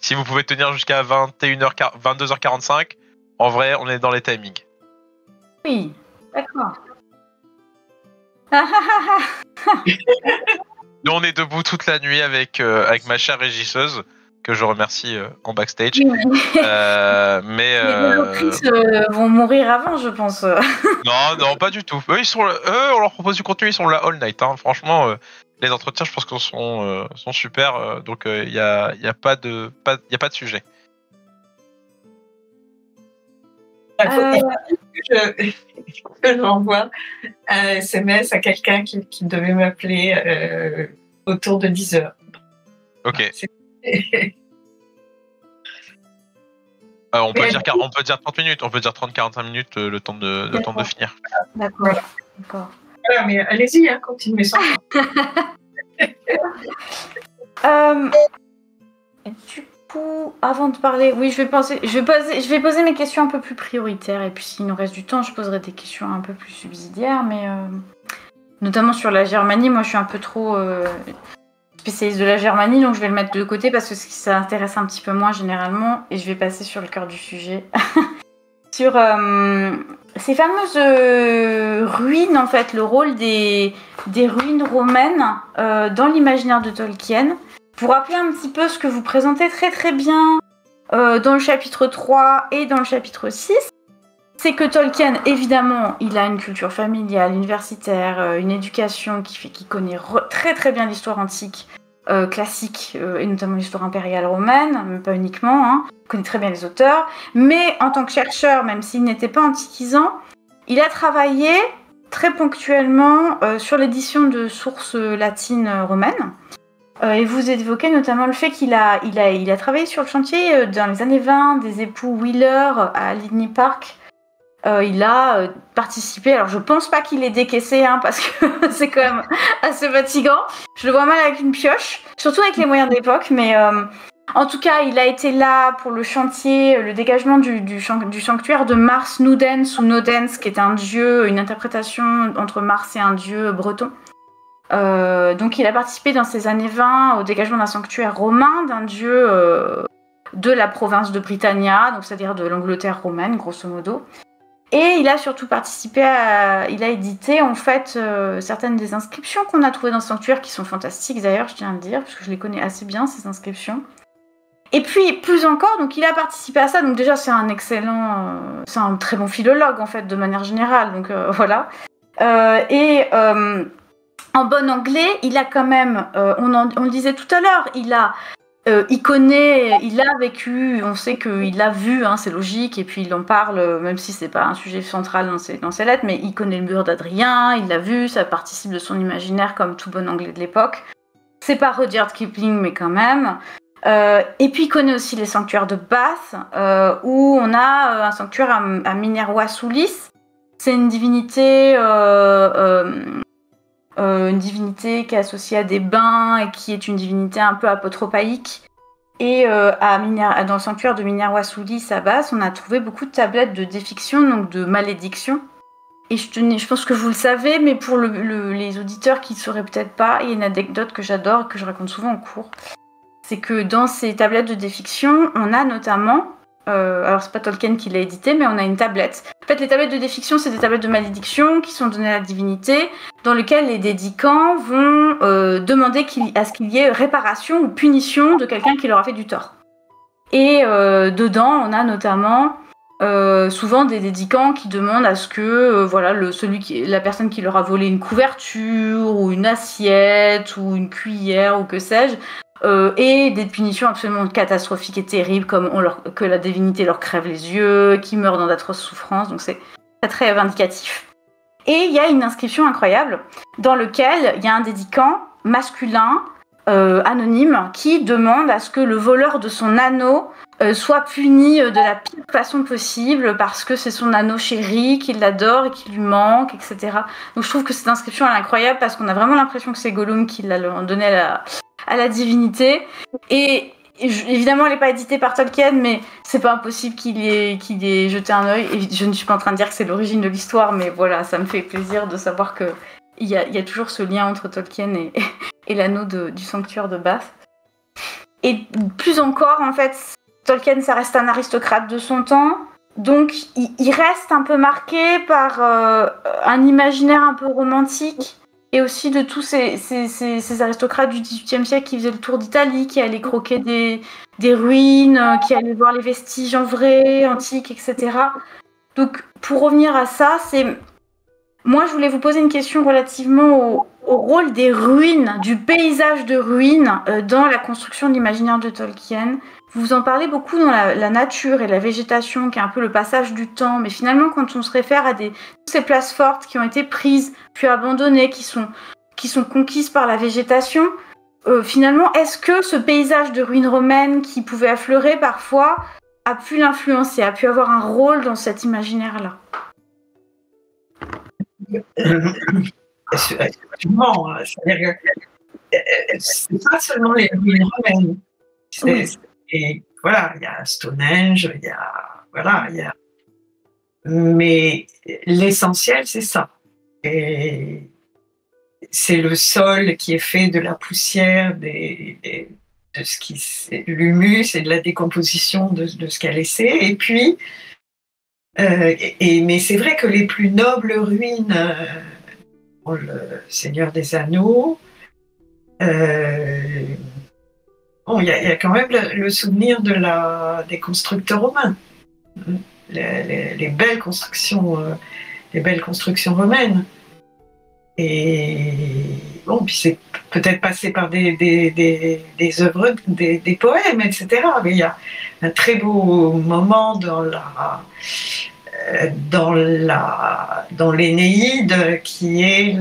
si vous pouvez tenir jusqu'à 22h45, en vrai, on est dans les timings. Oui, d'accord. Nous, on est debout toute la nuit avec ma chère régisseuse, que je remercie en backstage. Oui. Mais Les autrices vont mourir avant, je pense. non, pas du tout. Eux, on leur propose du contenu, ils sont là all night. Hein. Franchement, les entretiens, je pense qu'ils sont super. Donc, il y a pas de sujet. Que j'envoie un SMS à quelqu'un qui devait m'appeler autour de 10h. Ok. On peut dire 30 minutes, on peut dire 30-45 minutes, le temps de finir. D'accord. Voilà, mais allez-y, hein, continuez sans. Du coup, avant de parler, oui, je vais poser mes questions un peu plus prioritaires, et puis s'il nous reste du temps, je poserai des questions un peu plus subsidiaires, mais notamment sur la Germanie. Moi, je suis un peu trop spécialiste de la Germanie, donc je vais le mettre de côté parce que ça intéresse un petit peu moins généralement, et je vais passer sur le cœur du sujet. Sur ces fameuses ruines, en fait, le rôle des ruines romaines dans l'imaginaire de Tolkien. Pour rappeler un petit peu ce que vous présentez très très bien dans le chapitre 3 et dans le chapitre 6, c'est que Tolkien, évidemment, il a une culture familiale, universitaire, une éducation qui connaît très très bien l'histoire antique, classique, et notamment l'histoire impériale romaine, mais pas uniquement, hein. Il connaît très bien les auteurs, mais en tant que chercheur, même s'il n'était pas antiquisant, il a travaillé très ponctuellement sur l'édition de sources latines romaines. Et vous évoquez notamment le fait qu'il a travaillé sur le chantier dans les années 20 des époux Wheeler à Lydney Park. Il a participé, alors je pense pas qu'il ait décaissé, hein, parce que c'est quand même assez fatigant. Je le vois mal avec une pioche, surtout avec les moyens de l'époque, mais en tout cas, il a été là pour le chantier, le dégagement du sanctuaire de Mars Nudens ou Nodens, qui est un dieu, une interprétation entre Mars et un dieu breton. Donc il a participé dans ces années 20 au dégagement d'un sanctuaire romain, d'un dieu de la province de Britannia, donc c'est-à-dire de l'Angleterre romaine, grosso modo. Et il a surtout participé il a édité en fait certaines des inscriptions qu'on a trouvées dans ce sanctuaire, qui sont fantastiques d'ailleurs, je tiens à le dire, parce que je les connais assez bien, ces inscriptions. Et puis, plus encore, donc il a participé à ça, donc déjà c'est un très bon philologue en fait, de manière générale, donc voilà. En bon anglais, il a quand même, on le disait tout à l'heure, il a vécu, on sait qu'il l'a vu, hein, c'est logique, et puis il en parle, même si c'est pas un sujet central dans ses lettres, mais il connaît le mur d'Adrien, il l'a vu, ça participe de son imaginaire comme tout bon anglais de l'époque. C'est pas Rudyard Kipling, mais quand même. Et puis il connaît aussi les sanctuaires de Bath, où on a un sanctuaire à Minerva Soulis. C'est une divinité qui est associée à des bains et qui est une divinité un peu apotropaïque. Et dans le sanctuaire de Minerva Soulis à Bath, on a trouvé beaucoup de tablettes de défiction, donc de malédiction. Et je pense que vous le savez, mais pour les auditeurs qui ne sauraient peut-être pas, il y a une anecdote que j'adore, que je raconte souvent en cours. C'est que dans ces tablettes de défiction, on a notamment, alors c'est pas Tolkien qui l'a édité, mais on a une tablette. En fait, les tablettes de défiction, c'est des tablettes de malédiction qui sont données à la divinité, dans lesquelles les dédicants vont demander à ce qu'il y ait réparation ou punition de quelqu'un qui leur a fait du tort. Et dedans, on a notamment souvent des dédicants qui demandent à ce que la personne qui leur a volé une couverture ou une assiette ou une cuillère ou que sais-je, et des punitions absolument catastrophiques et terribles, comme que la divinité leur crève les yeux, qu'ils meurent dans d'atroces souffrances, donc c'est très vindicatif. Et il y a une inscription incroyable dans laquelle il y a un dédicant masculin anonyme qui demande à ce que le voleur de son anneau soit puni de la pire façon possible parce que c'est son anneau chéri, qu'il l'adore et qu'il lui manque, etc. Donc je trouve que cette inscription elle est incroyable parce qu'on a vraiment l'impression que c'est Gollum qui l'a donné à la divinité. Et évidemment, elle n'est pas éditée par Tolkien, mais c'est pas impossible qu'il y ait jeté un œil. Et je ne suis pas en train de dire que c'est l'origine de l'histoire, mais voilà, ça me fait plaisir de savoir que il y a toujours ce lien entre Tolkien et l'anneau du sanctuaire de Bath. Et plus encore, en fait, Tolkien, ça reste un aristocrate de son temps, donc il reste un peu marqué par un imaginaire un peu romantique, et aussi de tous ces aristocrates du XVIIIe siècle qui faisaient le tour d'Italie, qui allaient croquer des ruines, qui allaient voir les vestiges en vrai, antiques, etc. Donc, pour revenir à ça, moi, je voulais vous poser une question relativement au rôle des ruines, du paysage de ruines dans la construction de l'imaginaire de Tolkien. Vous en parlez beaucoup dans la nature et la végétation, qui est un peu le passage du temps. Mais finalement, quand on se réfère à toutes ces places fortes qui ont été prises, puis abandonnées, qui sont conquises par la végétation, finalement, est-ce que ce paysage de ruines romaines qui pouvait affleurer parfois a pu l'influencer, a pu avoir un rôle dans cet imaginaire-là ? Effectivement, c'est-à-dire que c'est pas seulement les ruines romaines. Et voilà, il y a Stonehenge, mais l'essentiel, c'est ça. Et c'est le sol qui est fait de la poussière, de ce qui l'humus et de la décomposition de ce qu'a laissé. Et puis, mais c'est vrai que les plus nobles ruines, le Seigneur des Anneaux, il y a quand même le souvenir des constructeurs romains, les belles constructions romaines. Et bon, puis c'est peut-être passé par des œuvres, des poèmes, etc. Mais il y a un très beau moment dans l'Énéide qui est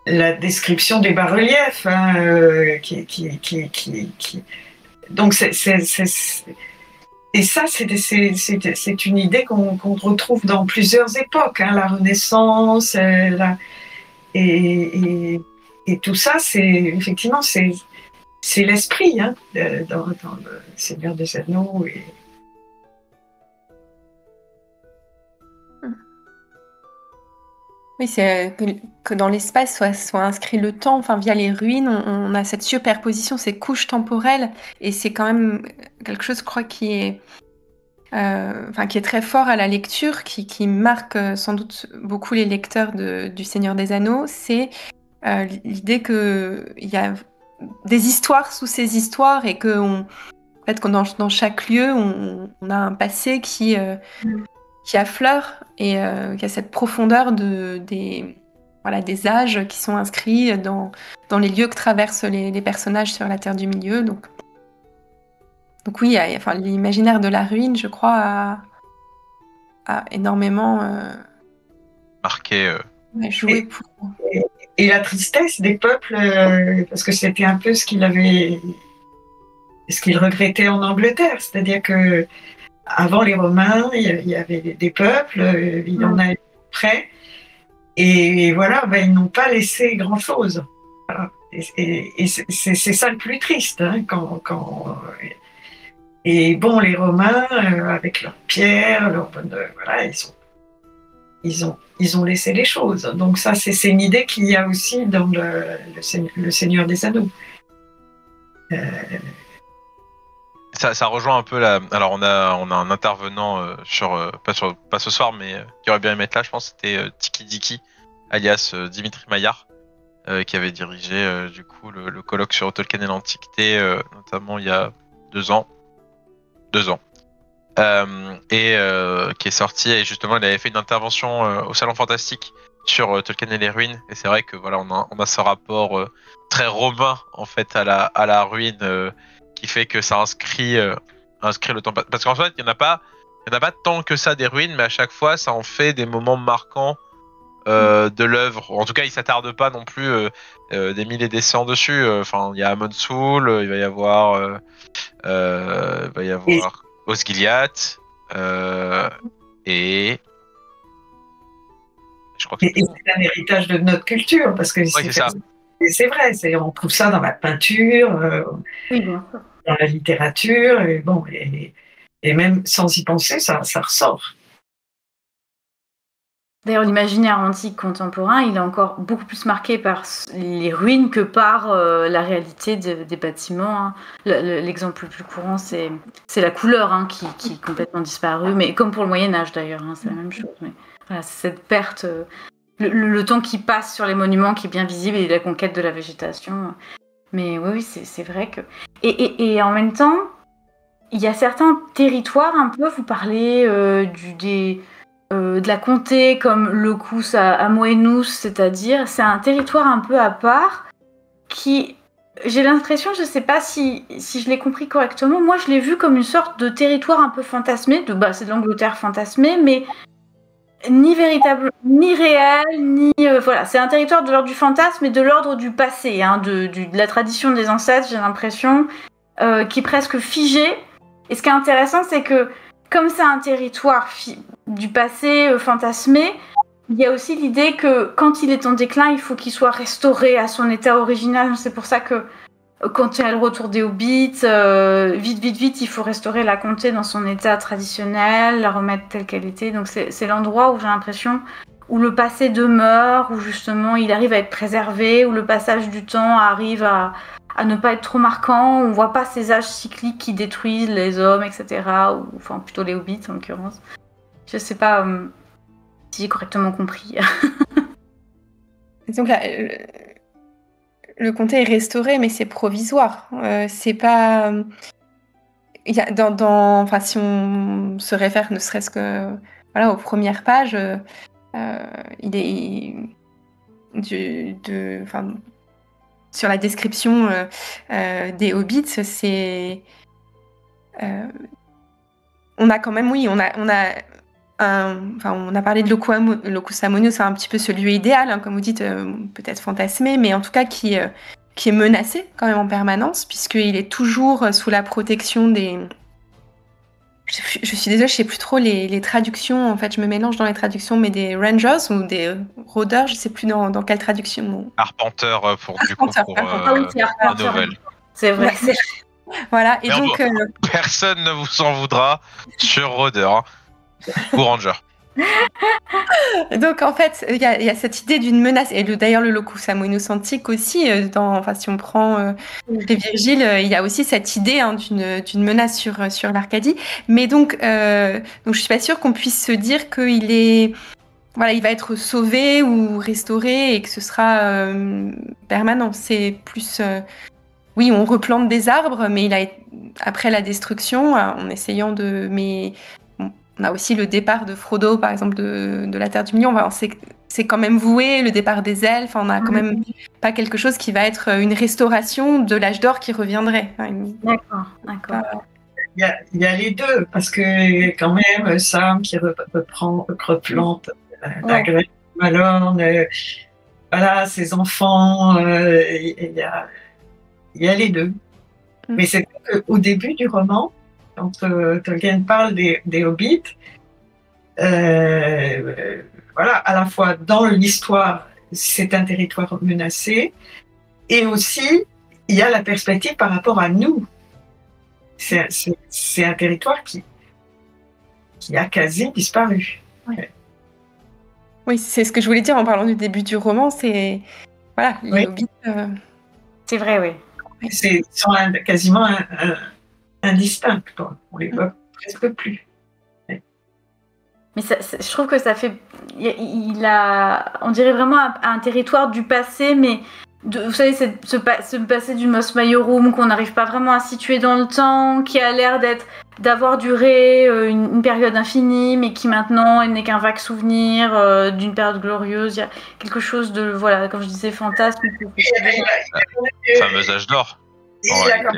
la description des bas-reliefs, donc et ça c'est une idée qu'on retrouve dans plusieurs époques, la Renaissance, et tout ça, c'est effectivement c'est l'esprit dans le Seigneur des Anneaux. Oui, c'est que dans l'espace soit inscrit le temps, enfin via les ruines, on a cette superposition, ces couches temporelles, et c'est quand même quelque chose, je crois, qui est très fort à la lecture, qui marque sans doute beaucoup les lecteurs du Seigneur des Anneaux, c'est l'idée qu'il y a des histoires sous ces histoires, et que dans chaque lieu, on a un passé qui affleure, et qui a cette profondeur des âges qui sont inscrits dans les lieux que traversent les personnages sur la Terre du Milieu. Donc oui, l'imaginaire de la ruine, je crois, a énormément marqué. Joué pour. Et la tristesse des peuples, parce que c'était un peu ce qu'il regrettait en Angleterre, c'est-à-dire que avant les Romains, il y avait des peuples, il y en a près, et voilà, ils n'ont pas laissé grand-chose. Voilà. Et c'est ça le plus triste, et bon, les Romains, avec leurs pierres, ils ont laissé les choses. Donc ça, c'est une idée qu'il y a aussi dans le Seigneur des Anneaux. Ça rejoint un peu alors on a un intervenant pas ce soir, mais qui aurait bien aimé être là, je pense, c'était Tiki Diki, alias Dimitri Maillard, qui avait dirigé du coup le colloque sur Tolkien et l'Antiquité, notamment il y a 2 ans, et qui est sorti, et justement il avait fait une intervention au Salon Fantastique sur Tolkien et les ruines, et c'est vrai que voilà, on a ce rapport très romain en fait à la ruine, qui fait que ça inscrit le temps. Parce qu'en fait, il n'y en a pas tant que ça des ruines, mais à chaque fois, ça en fait des moments marquants de l'œuvre. En tout cas, il s'attarde pas non plus des mille et des cents dessus. Enfin, il y a Amon Soul, il va y avoir Osgiliath, et je crois que Et c'est un héritage de notre culture, parce que c'est ça. C'est vrai, on trouve ça dans la peinture, dans la littérature, et bon, et même sans y penser, ça ressort. D'ailleurs, l'imaginaire antique contemporain, il est encore beaucoup plus marqué par les ruines que par la réalité des bâtiments. Hein. L'exemple le plus courant, c'est la couleur hein, qui est complètement disparue, mais comme pour le Moyen-Âge d'ailleurs, hein, c'est la même chose. Mais voilà, c'est cette perte, le temps qui passe sur les monuments qui est bien visible et la conquête de la végétation. Mais oui, c'est vrai que. Et en même temps, il y a certains territoires un peu, vous parlez de la comté comme Locus à Moenus, c'est-à-dire c'est un territoire un peu à part qui, j'ai l'impression, je sais pas si je l'ai compris correctement, moi je l'ai vu comme une sorte de territoire un peu fantasmé, c'est de l'Angleterre fantasmée, mais ni véritable, ni réel, ni voilà, c'est un territoire de l'ordre du fantasme et de l'ordre du passé, hein, de la tradition des ancêtres, j'ai l'impression, qui est presque figé. Et ce qui est intéressant, c'est que comme c'est un territoire du passé fantasmé, il y a aussi l'idée que quand il est en déclin, il faut qu'il soit restauré à son état original. C'est pour ça que quand il y a le retour des hobbits, vite, il faut restaurer la comté dans son état traditionnel, la remettre telle qu'elle était. Donc c'est l'endroit où j'ai l'impression où le passé demeure, où justement il arrive à être préservé, où le passage du temps arrive à ne pas être trop marquant, on voit pas ces âges cycliques qui détruisent les hommes, etc. Ou enfin plutôt les hobbits en l'occurrence. Je sais pas si j'ai correctement compris. Donc là, le comté est restauré, mais c'est provisoire. C'est pas. Il y a enfin, si on se réfère ne serait-ce que voilà aux premières pages, il est enfin. Sur la description des hobbits, c'est on a quand même, oui, on a parlé de Locus Amoneus, c'est un petit peu ce lieu idéal, hein, comme vous dites, peut-être fantasmé, mais en tout cas qui est menacé quand même en permanence, puisqu'il est toujours sous la protection des. Je suis désolée, je sais plus trop les traductions. En fait, je me mélange dans les traductions, mais des rangers ou des rôdeurs, je sais plus dans quelle traduction. Arpenteur pour la nouvelle. C'est vrai. Voilà. Et donc personne ne vous en voudra sur rôdeur ou ranger. Donc en fait, il y a cette idée d'une menace, et d'ailleurs le Locus Amoenus antique aussi, si on prend Virgile, il y a aussi cette idée hein, d'une menace sur l'Arcadie. Mais donc je suis pas sûre qu'on puisse se dire qu'il est, voilà, il va être sauvé ou restauré et que ce sera permanent. C'est plus, oui, on replante des arbres, mais après la destruction, en essayant mais on a aussi le départ de Frodo, par exemple, de la Terre du Milieu. C'est quand même voué, le départ des elfes. On n'a quand même pas quelque chose qui va être une restauration de l'âge d'or qui reviendrait. D'accord. Il y a les deux, parce que quand même, Sam qui replante la graine de Malorne, voilà, ses enfants, il y a les deux. Mais c'est qu'au début du roman, quand Tolkien parle des hobbits, voilà, à la fois dans l'histoire, c'est un territoire menacé, et aussi, il y a la perspective par rapport à nous. C'est un territoire qui a quasi disparu. Ouais. Oui, c'est ce que je voulais dire en parlant du début du roman, c'est voilà, les hobbits. C'est vrai, oui. Ils sont quasiment indistincts, quoi. On les voit presque plus. Mais je trouve que ça fait, on dirait vraiment un territoire du passé, mais vous savez, ce passé du Mos Maiorum qu'on n'arrive pas vraiment à situer dans le temps, qui a l'air d'avoir duré une période infinie, mais qui maintenant n'est qu'un vague souvenir d'une période glorieuse. Il y a quelque chose de, voilà, comme je disais, fantasme. Le fameux âge d'or. Il y a quand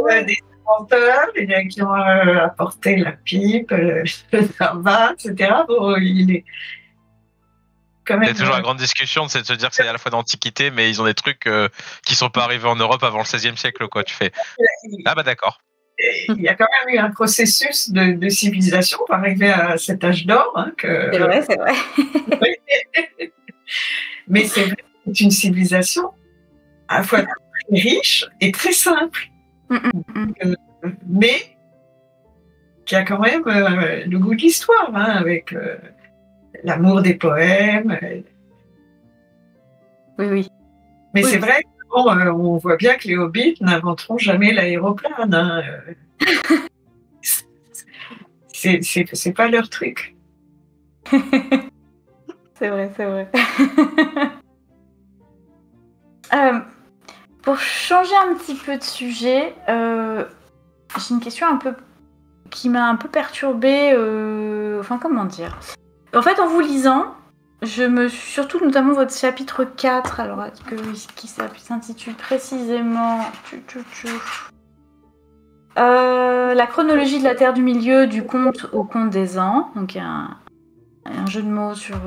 même des inventeurs, qui ont apporté la pipe, le tabac, etc. Bon, quand même. Il y a toujours la grande discussion, c'est de se dire que c'est à la fois d'antiquité, mais ils ont des trucs qui sont pas arrivés en Europe avant le XVIe siècle, quoi. Tu fais ah bah d'accord. Il y a quand même eu un processus de civilisation pour arriver à cet âge d'or. Hein, C'est vrai, c'est vrai. Mais c'est vrai, c'est une civilisation à la fois très riche et très simple, mais qui a quand même le goût de l'histoire, hein, avec l'amour des poèmes. Oui. Mais c'est vrai on voit bien que les hobbits n'inventeront jamais l'aéroplane. Hein. C'est pas leur truc. C'est vrai. Pour changer un petit peu de sujet, j'ai une question un peu qui m'a un peu perturbée. Enfin, comment dire ? En fait, en vous lisant, je me suis surtout, notamment votre chapitre 4, alors qui s'intitule précisément la chronologie de la Terre du Milieu du conte au conte des ans. Donc, il y a un jeu de mots sur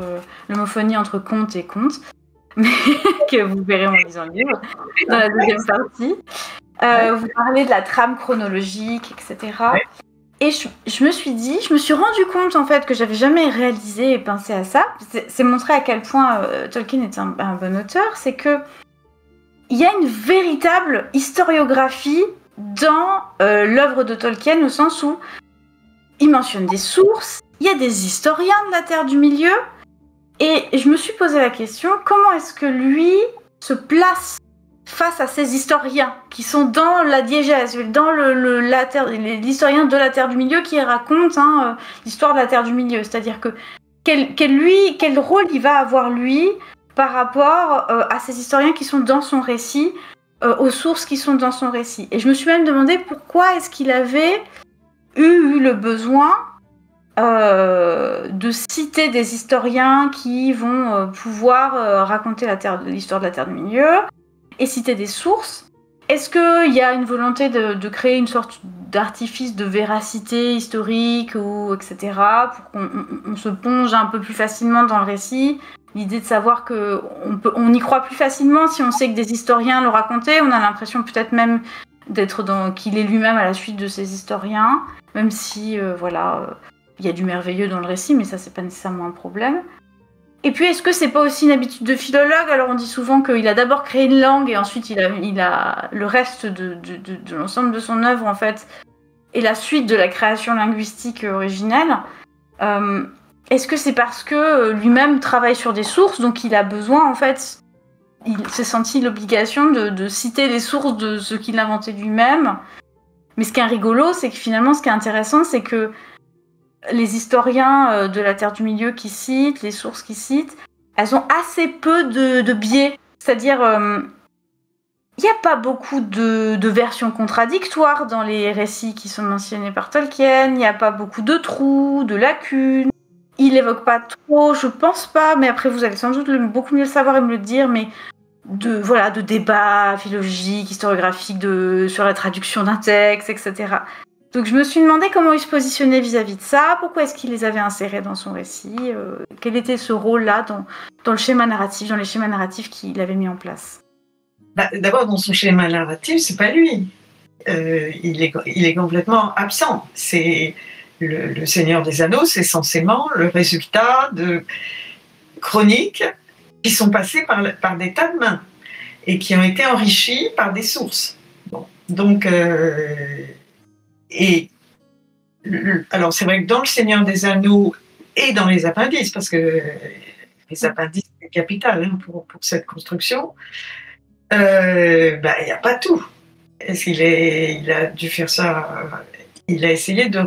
l'homophonie entre conte et conte, que vous verrez en lisant le livre, dans la deuxième partie. Vous parlez de la trame chronologique, etc. Ouais. Et je me suis rendu compte en fait que j'avais jamais réalisé et pensé à ça. C'est montrer à quel point Tolkien est un bon auteur, c'est que il y a une véritable historiographie dans l'œuvre de Tolkien, au sens où il mentionne des sources, il y a des historiens de la Terre du Milieu, et je me suis posé la question, comment est-ce que lui se place face à ces historiens qui sont dans la diégèse, dans l'historien de la Terre du Milieu qui raconte l'histoire de la Terre du Milieu. C'est-à-dire que quel rôle il va avoir lui par rapport à ces historiens qui sont dans son récit, aux sources qui sont dans son récit. Et je me suis même demandé pourquoi est-ce qu'il avait eu le besoin de citer des historiens qui vont pouvoir raconter l'histoire de la Terre du Milieu et citer des sources. Est-ce qu'il y a une volonté de créer une sorte d'artifice de véracité historique, etc., pour qu'on se plonge un peu plus facilement dans le récit ? L'idée de savoir qu'on y croit plus facilement si on sait que des historiens l'ont raconté. On a l'impression peut-être même qu'il est lui-même à la suite de ces historiens, même si, il y a du merveilleux dans le récit, mais ça, c'est pas nécessairement un problème. Et puis, est-ce que c'est pas aussi une habitude de philologue ? Alors, on dit souvent qu'il a d'abord créé une langue et ensuite il a le reste de l'ensemble de son œuvre, en fait, et la suite de la création linguistique originelle. Est-ce que c'est parce que lui-même travaille sur des sources, donc il a besoin, en fait, il s'est senti l'obligation de citer les sources de ce qu'il a inventé lui-même ? Mais ce qui est rigolo, c'est que finalement, ce qui est intéressant, c'est que les historiens de la Terre du Milieu qui citent, les sources qui citent, elles ont assez peu de biais. C'est-à-dire, il n'y a pas beaucoup de versions contradictoires dans les récits qui sont mentionnés par Tolkien, il n'y a pas beaucoup de trous, de lacunes. Il n'évoque pas trop, je pense pas, mais après vous allez sans doute beaucoup mieux le savoir et me le dire, mais de débats philologiques, historiographiques, sur la traduction d'un texte, etc. Donc je me suis demandé comment il se positionnait vis-à-vis de ça, pourquoi est-ce qu'il les avait insérés dans son récit, quel était ce rôle-là dans le schéma narratif, dans les schémas narratifs qu'il avait mis en place. D'abord, dans son schéma narratif, c'est pas lui. Il est complètement absent. C'est le Seigneur des Anneaux, c'est censément le résultat de chroniques qui sont passées par des tas de mains et qui ont été enrichies par des sources. Bon. Donc, alors c'est vrai que dans le Seigneur des Anneaux et dans les appendices, parce que les appendices c'est capital pour cette construction, il n'y a pas tout. Est-ce il a dû faire ça? Il a essayé de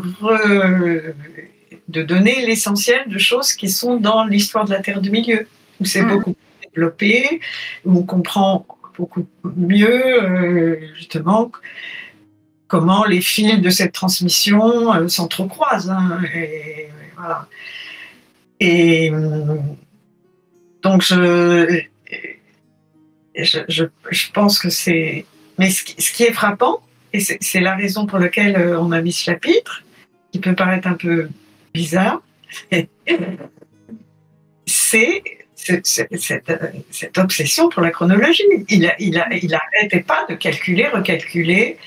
donner l'essentiel de choses qui sont dans l'histoire de la Terre du Milieu, où c'est beaucoup plus développé, où on comprend beaucoup mieux justement comment les fils de cette transmission s'entrecroisent. Et voilà. Et donc je pense que c'est... Mais ce qui est frappant, et c'est la raison pour laquelle on a mis ce chapitre, qui peut paraître un peu bizarre, c'est cette obsession pour la chronologie. Il arrêtait pas de calculer, recalculer.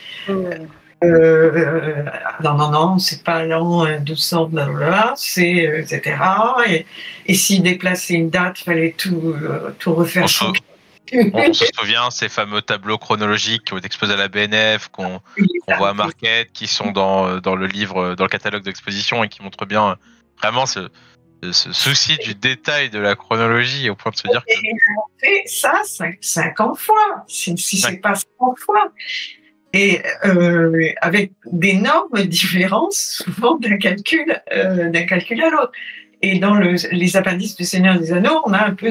Non, c'est pas l'an 1200, blablabla, c'est etc. Et s'il déplaçait une date, il fallait tout refaire. On se souvient ces fameux tableaux chronologiques qui ont été exposés à la BNF, qu'on voit à Marquette, qui sont dans le livre, dans le catalogue d'exposition et qui montrent bien vraiment ce souci du détail de la chronologie au point de se dire que... Et on fait ça 50 fois, si c'est pas 100 fois. Et avec d'énormes différences, souvent d'un calcul à l'autre. Et dans les appendices du Seigneur des Anneaux, on a un peu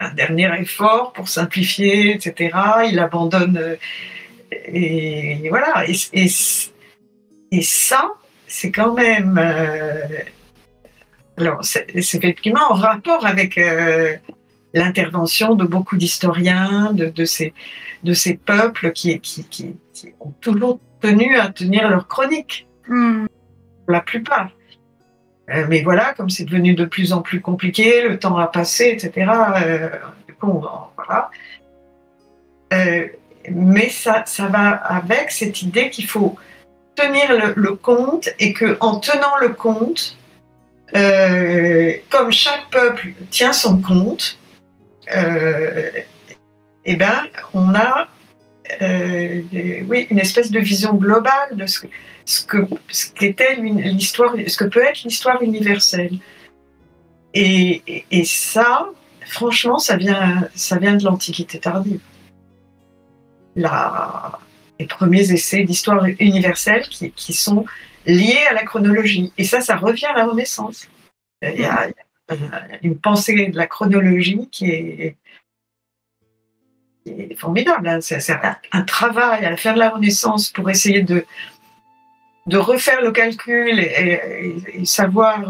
un dernier effort pour simplifier, etc. Il abandonne, et voilà. Et ça, c'est quand même... alors, c'est effectivement en rapport avec l'intervention de beaucoup d'historiens, de ces peuples qui ont toujours tenu à tenir leur chronique, la plupart. Mais voilà, comme c'est devenu de plus en plus compliqué, le temps a passé, etc. Du coup, voilà. Mais ça va avec cette idée qu'il faut tenir le compte et qu'en tenant le compte, comme chaque peuple tient son compte, eh ben, on a une espèce de vision globale de ce qu'était l'histoire, ce que peut être l'histoire universelle. Et ça, franchement, ça vient de l'Antiquité tardive. Les premiers essais d'histoire universelle qui sont liés à la chronologie. Et ça revient à la Renaissance. Il y a une pensée de la chronologie qui est formidable. Hein. C'est un travail à la fin de la Renaissance pour essayer de refaire le calcul et savoir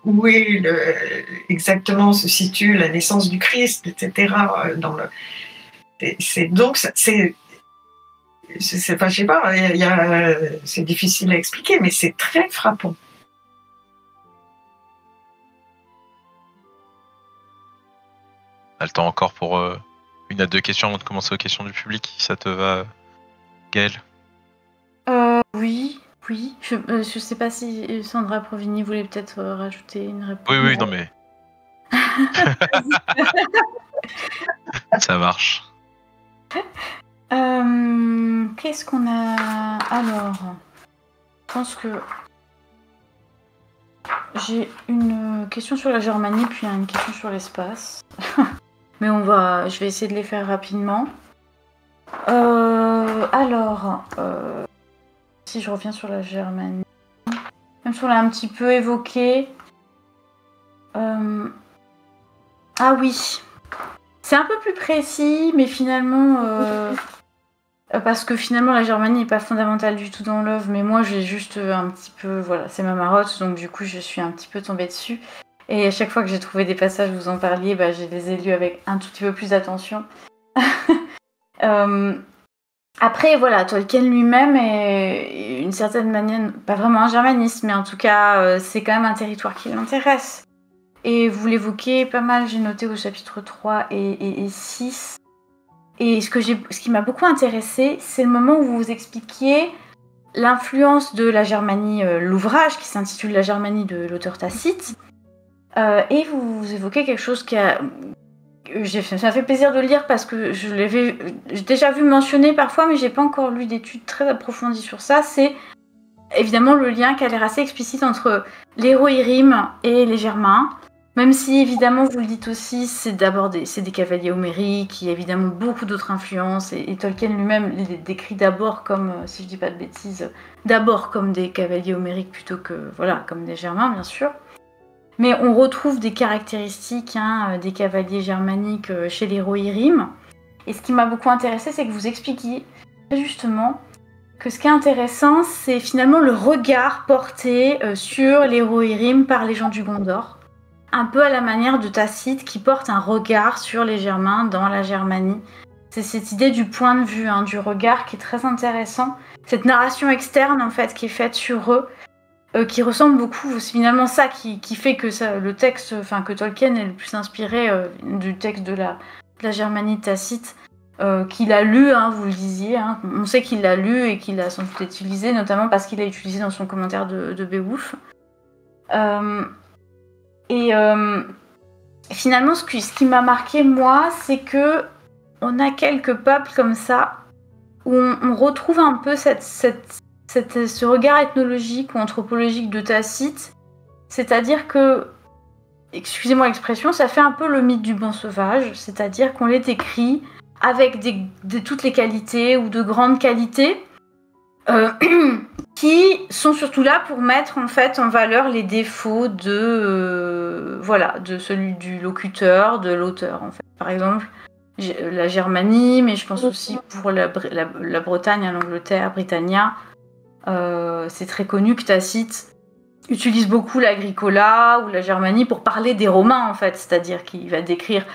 où est exactement se situe la naissance du Christ, etc. Enfin, je sais pas, c'est difficile à expliquer, mais c'est très frappant. On a le temps encore pour une à deux questions avant de commencer aux questions du public, si ça te va, Gaëlle. Oui. Je sais pas si Sandra Provini voulait peut-être rajouter une réponse. Oui, non mais... Ça marche. Qu'est-ce qu'on a... Alors, je pense que j'ai une question sur la Germanie, puis une question sur l'espace. Mais je vais essayer de les faire rapidement. Si je reviens sur la Germanie, même si on l'a un petit peu évoqué. Ah oui, c'est un peu plus précis, mais finalement, parce que finalement la Germanie n'est pas fondamentale du tout dans l'œuvre, mais moi j'ai juste un petit peu, voilà, c'est ma marotte, donc du coup je suis un petit peu tombée dessus. Et à chaque fois que j'ai trouvé des passages où vous en parliez, je les ai lus avec un tout petit peu plus d'attention. Après, voilà, Tolkien lui-même est une certaine manière, pas vraiment un germaniste, mais en tout cas, c'est quand même un territoire qui l'intéresse. Et vous l'évoquez pas mal, j'ai noté au chapitre 3 et 6. Et ce qui m'a beaucoup intéressé, c'est le moment où vous expliquiez l'influence de la Germanie, l'ouvrage qui s'intitule La Germanie de l'auteur Tacite. Et vous évoquez quelque chose ça m'a fait plaisir de le lire parce que j'ai déjà vu mentionner parfois, mais j'ai pas encore lu d'études très approfondies sur ça. C'est évidemment le lien qui a l'air assez explicite entre les Rohirrim et les Germains. Même si évidemment vous le dites aussi, c'est des cavaliers homériques, il y a évidemment beaucoup d'autres influences et Tolkien lui-même les décrit d'abord comme, si je dis pas de bêtises, d'abord comme des cavaliers homériques plutôt que comme des Germains bien sûr. Mais on retrouve des caractéristiques des cavaliers germaniques chez les Rohirrim. Et ce qui m'a beaucoup intéressé, c'est que vous expliquiez justement que ce qui est intéressant, c'est finalement le regard porté sur les Rohirrim par les gens du Gondor. Un peu à la manière de Tacite qui porte un regard sur les Germains dans la Germanie. C'est cette idée du point de vue, du regard qui est très intéressant. Cette narration externe en fait qui est faite sur eux. qui ressemble beaucoup. C'est finalement ça qui fait que le texte, que Tolkien est le plus inspiré du texte de la Germanie tacite, qu'il a lu, vous le disiez. On sait qu'il l'a lu et qu'il l'a sans doute utilisé, notamment parce qu'il l'a utilisé dans son commentaire de Beowulf. Finalement, ce qui m'a marqué, moi, c'est que on a quelques peuples comme ça où on retrouve un peu ce regard ethnologique ou anthropologique de Tacite, c'est-à-dire que, excusez-moi l'expression, ça fait un peu le mythe du bon sauvage, c'est-à-dire qu'on les décrit avec toutes les qualités ou de grandes qualités qui sont surtout là pour mettre en fait en valeur les défauts de celui du locuteur, de l'auteur en fait. Par exemple, la Germanie, mais je pense aussi pour la Bretagne, l'Angleterre, Britannia. C'est très connu que Tacite utilise beaucoup l'Agricola ou la Germanie pour parler des Romains en fait, c'est-à-dire qu'il va décrire,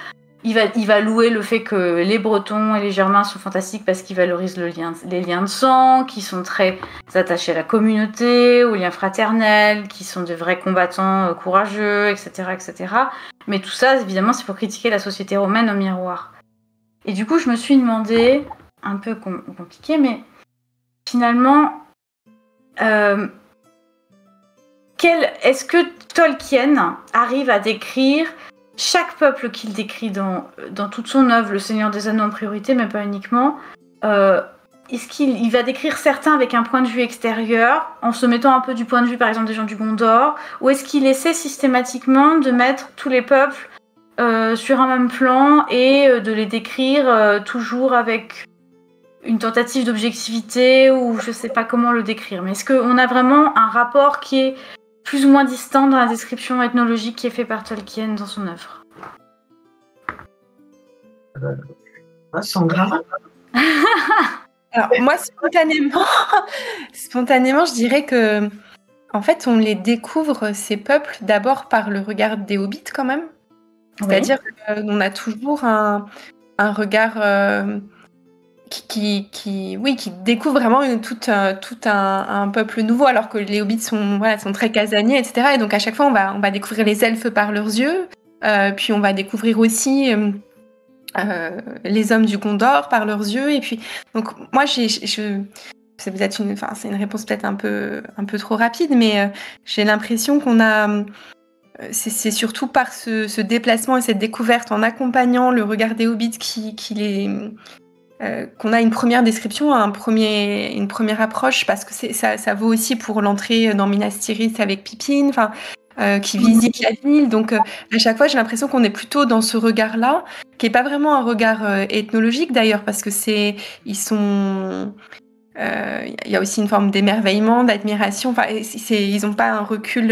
il va louer le fait que les Bretons et les Germains sont fantastiques parce qu'ils valorisent les liens de sang, qui sont très attachés à la communauté, aux liens fraternels, qui sont de vrais combattants courageux, etc., etc. Mais tout ça, évidemment, c'est pour critiquer la société romaine au miroir. Et du coup, je me suis demandé, un peu compliqué, mais finalement, est-ce que Tolkien arrive à décrire chaque peuple qu'il décrit dans toute son œuvre, Le Seigneur des Anneaux en priorité, mais pas uniquement, est-ce qu'il va décrire certains avec un point de vue extérieur, en se mettant un peu du point de vue, par exemple, des gens du Gondor, ou est-ce qu'il essaie systématiquement de mettre tous les peuples sur un même plan et de les décrire toujours avec une tentative d'objectivité, ou je sais pas comment le décrire, mais est-ce qu'on a vraiment un rapport qui est plus ou moins distant dans la description ethnologique qui est faite par Tolkien dans son œuvre? Sandra. Alors, moi, spontanément, je dirais que, en fait, on les découvre, ces peuples, d'abord par le regard des hobbits, quand même. C'est-à-dire qu'on a toujours un regard qui découvre vraiment tout un peuple nouveau, alors que les hobbits sont très casaniers, etc. Et donc, à chaque fois, on va découvrir les elfes par leurs yeux, puis on va découvrir aussi les hommes du Gondor par leurs yeux. Et puis, donc, moi, c'est peut-être c'est une réponse peut-être un peu trop rapide, mais j'ai l'impression qu'on a... C'est surtout par ce déplacement et cette découverte, en accompagnant le regard des hobbits qu'on a une première description, une première approche, parce que ça vaut aussi pour l'entrée dans Minas Tirith avec Pippin, qui visite la ville. Donc à chaque fois, j'ai l'impression qu'on est plutôt dans ce regard-là, qui est pas vraiment un regard ethnologique d'ailleurs, parce que il y a aussi une forme d'émerveillement, d'admiration. Ils n'ont pas un recul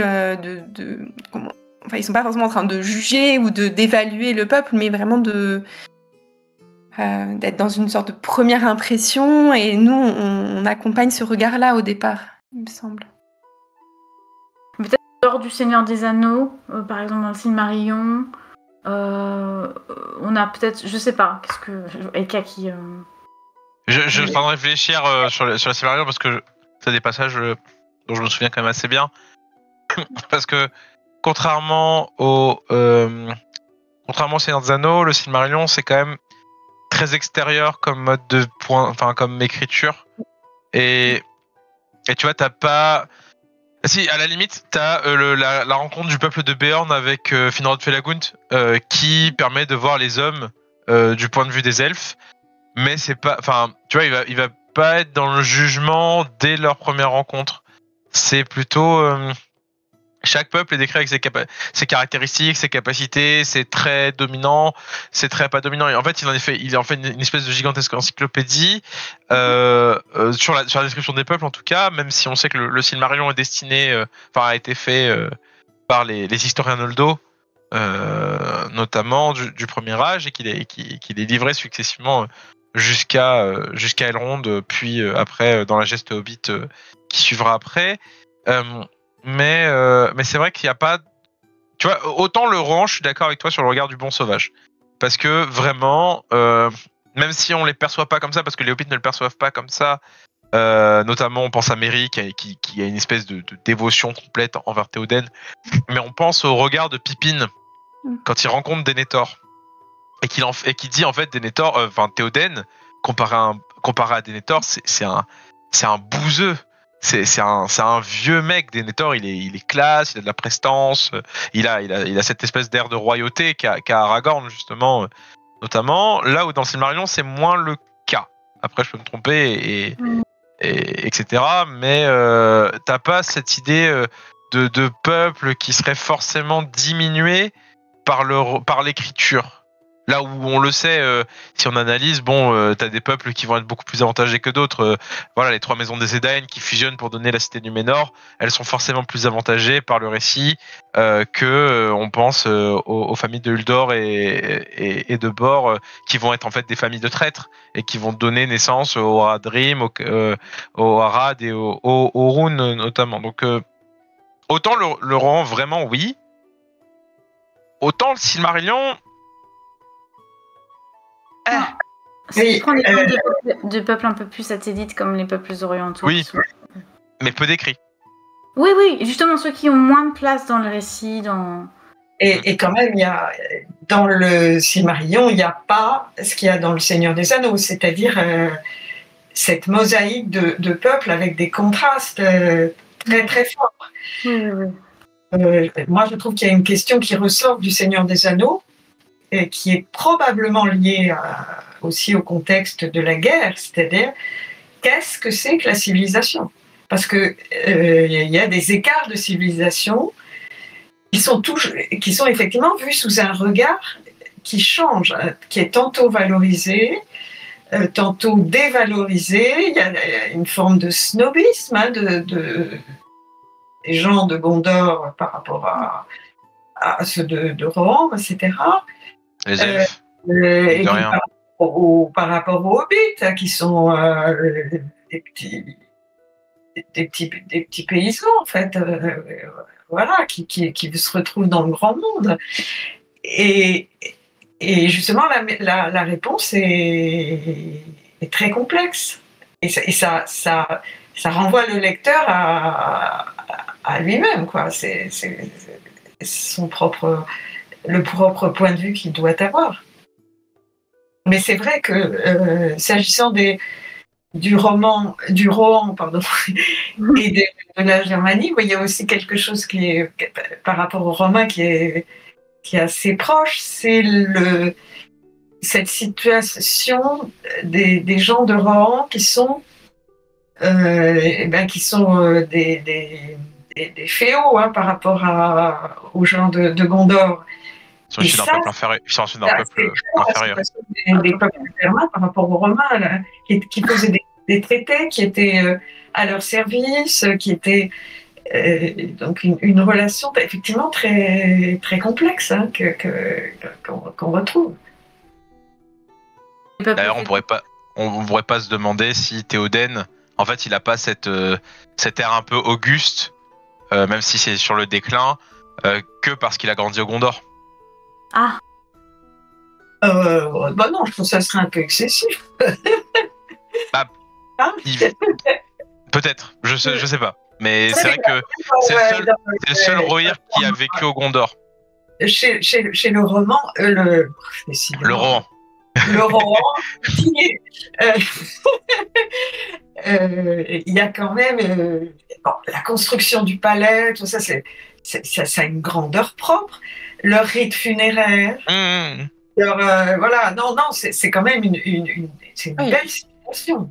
ils sont pas forcément en train de juger ou d'évaluer le peuple, mais vraiment d'être dans une sorte de première impression. Et nous, on accompagne ce regard-là au départ, il me semble. Peut-être lors du Seigneur des Anneaux, par exemple dans le Silmarillion, on a peut-être, je sais pas, qu'est-ce que Elka qui... Je suis en train de réfléchir sur la Silmarillion parce que c'est des passages dont je me souviens quand même assez bien. Parce que contrairement au Seigneur des Anneaux, le Silmarillion c'est quand même très extérieur comme mode de comme écriture. Et tu vois, t'as pas... Si, à la limite, t'as la rencontre du peuple de Béorn avec Finrod Felagund qui permet de voir les hommes du point de vue des elfes. Mais c'est pas... tu vois, il va pas être dans le jugement dès leur première rencontre. C'est plutôt... chaque peuple est décrit avec ses caractéristiques, ses capacités, c'est très dominant, c'est très pas dominant. Et en fait, il en fait une espèce de gigantesque encyclopédie sur la description des peuples, en tout cas, même si on sait que le Silmarillion est destiné, a été fait par les historiens Noldo, notamment du premier âge, et qu'il est livré successivement jusqu'à Elrond, puis après dans la geste Hobbit qui suivra après. Mais c'est vrai qu'il n'y a pas... Tu vois, autant le rohan, je suis d'accord avec toi sur le regard du bon sauvage. Parce que vraiment, même si on ne les perçoit pas comme ça, parce que les hobbits ne le perçoivent pas comme ça, Notamment, on pense à Merry qui a une espèce de dévotion complète envers Théoden. Mais on pense au regard de Pippin quand il rencontre Denethor. Et qui dit en fait Théoden, comparé à Denethor, c'est un bouseux. C'est un vieux mec. Denethor, il est classe, il a de la prestance, il a cette espèce d'air de royauté qu'a Aragorn, justement, notamment. Là où dans Silmarillion, c'est moins le cas. Après, je peux me tromper, etc. Mais t'as pas cette idée de peuple qui serait forcément diminué par l'écriture. Là où on le sait, si on analyse, t'as des peuples qui vont être beaucoup plus avantagés que d'autres. Voilà, les 3 maisons des Edain qui fusionnent pour donner la cité du Ménor, elles sont forcément plus avantagées par le récit que on pense aux familles de Uldor et de Bor, qui vont être en fait des familles de traîtres et qui vont donner naissance au Haradrim, au Harad et au Rune notamment. Donc autant le roman vraiment oui, autant le Silmarillion. Si tu prends l'exemple de peuples un peu plus satellites comme les peuples orientaux. Oui, mais peu décrits. Oui, justement ceux qui ont moins de place dans le récit. Et quand même, dans le Silmarillion, il n'y a pas ce qu'il y a dans le Seigneur des Anneaux, c'est-à-dire cette mosaïque de peuples avec des contrastes très très forts. Oui. Moi, je trouve qu'il y a une question qui ressort du Seigneur des Anneaux, et qui est probablement liée aussi au contexte de la guerre, c'est-à-dire qu'est-ce que c'est que la civilisation ? Parce que il y a des écarts de civilisation qui sont effectivement vus sous un regard qui change, qui est tantôt valorisé, tantôt dévalorisé. Il y a une forme de snobisme des gens de Gondor par rapport à ceux de Rohan, etc. Les elfes. Et par rapport aux hobbits, qui sont des petits paysans, en fait, voilà, qui se retrouvent dans le grand monde. Et justement, la réponse est très complexe. Et ça renvoie le lecteur à lui-même, quoi. C'est le propre point de vue qu'il doit avoir. Mais c'est vrai que s'agissant du Rohan, et de la Germanie, il y a aussi quelque chose qui est, par rapport aux Romains, qui est assez proche, c'est cette situation des gens de Rohan qui sont des féaux, hein, par rapport aux gens de Gondor. Ils sont issus d'un peuple inférieur. Des peuples germains par rapport aux Romains, là, qui faisaient des traités, qui étaient à leur service, qui étaient donc une relation effectivement très, très complexe, hein, qu'on retrouve. D'ailleurs, on pourrait pas se demander si Théoden, en fait, il a pas cet air un peu auguste, même si c'est sur le déclin, que parce qu'il a grandi au Gondor. Ah. Non, je trouve que ça serait un peu excessif. Peut-être, je sais pas. Mais c'est vrai que c'est le seul Rohirrim qui a vécu au Gondor. Chez le roman, le Rohan. Le Rohan, il y a quand même la construction du palais, tout ça, ça a une grandeur propre. Leur rite funéraire, voilà, non, c'est quand même une belle situation.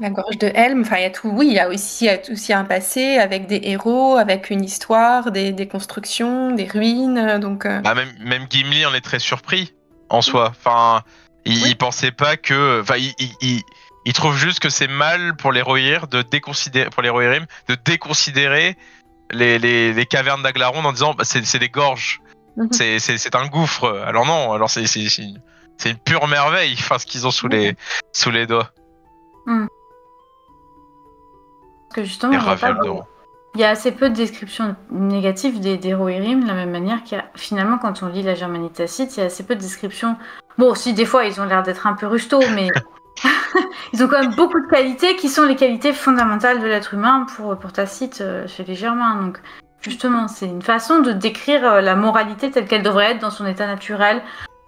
La gorge de Helm, enfin, il y a aussi un passé avec des héros, avec une histoire, des constructions, des ruines, donc. Même Gimli en est très surpris en soi. Enfin, il pensait pas que, enfin, il trouve juste que c'est mal pour les Rohirrim de déconsidérer les cavernes d'Aglarond en disant c'est des gorges, c'est un gouffre. Alors non, alors c'est une pure merveille, enfin, ce qu'ils ont sous les doigts. Parce que justement, il y a assez peu de descriptions négatives des Rohirrim, de la même manière qu'il y a, finalement, quand on lit la Germanie tacite, il y a assez peu de descriptions. Bon, si des fois ils ont l'air d'être un peu rustos, mais Ils ont quand même beaucoup de qualités qui sont les qualités fondamentales de l'être humain pour Tacite chez les Germains. Donc, justement, c'est une façon de décrire la moralité telle qu'elle devrait être dans son état naturel,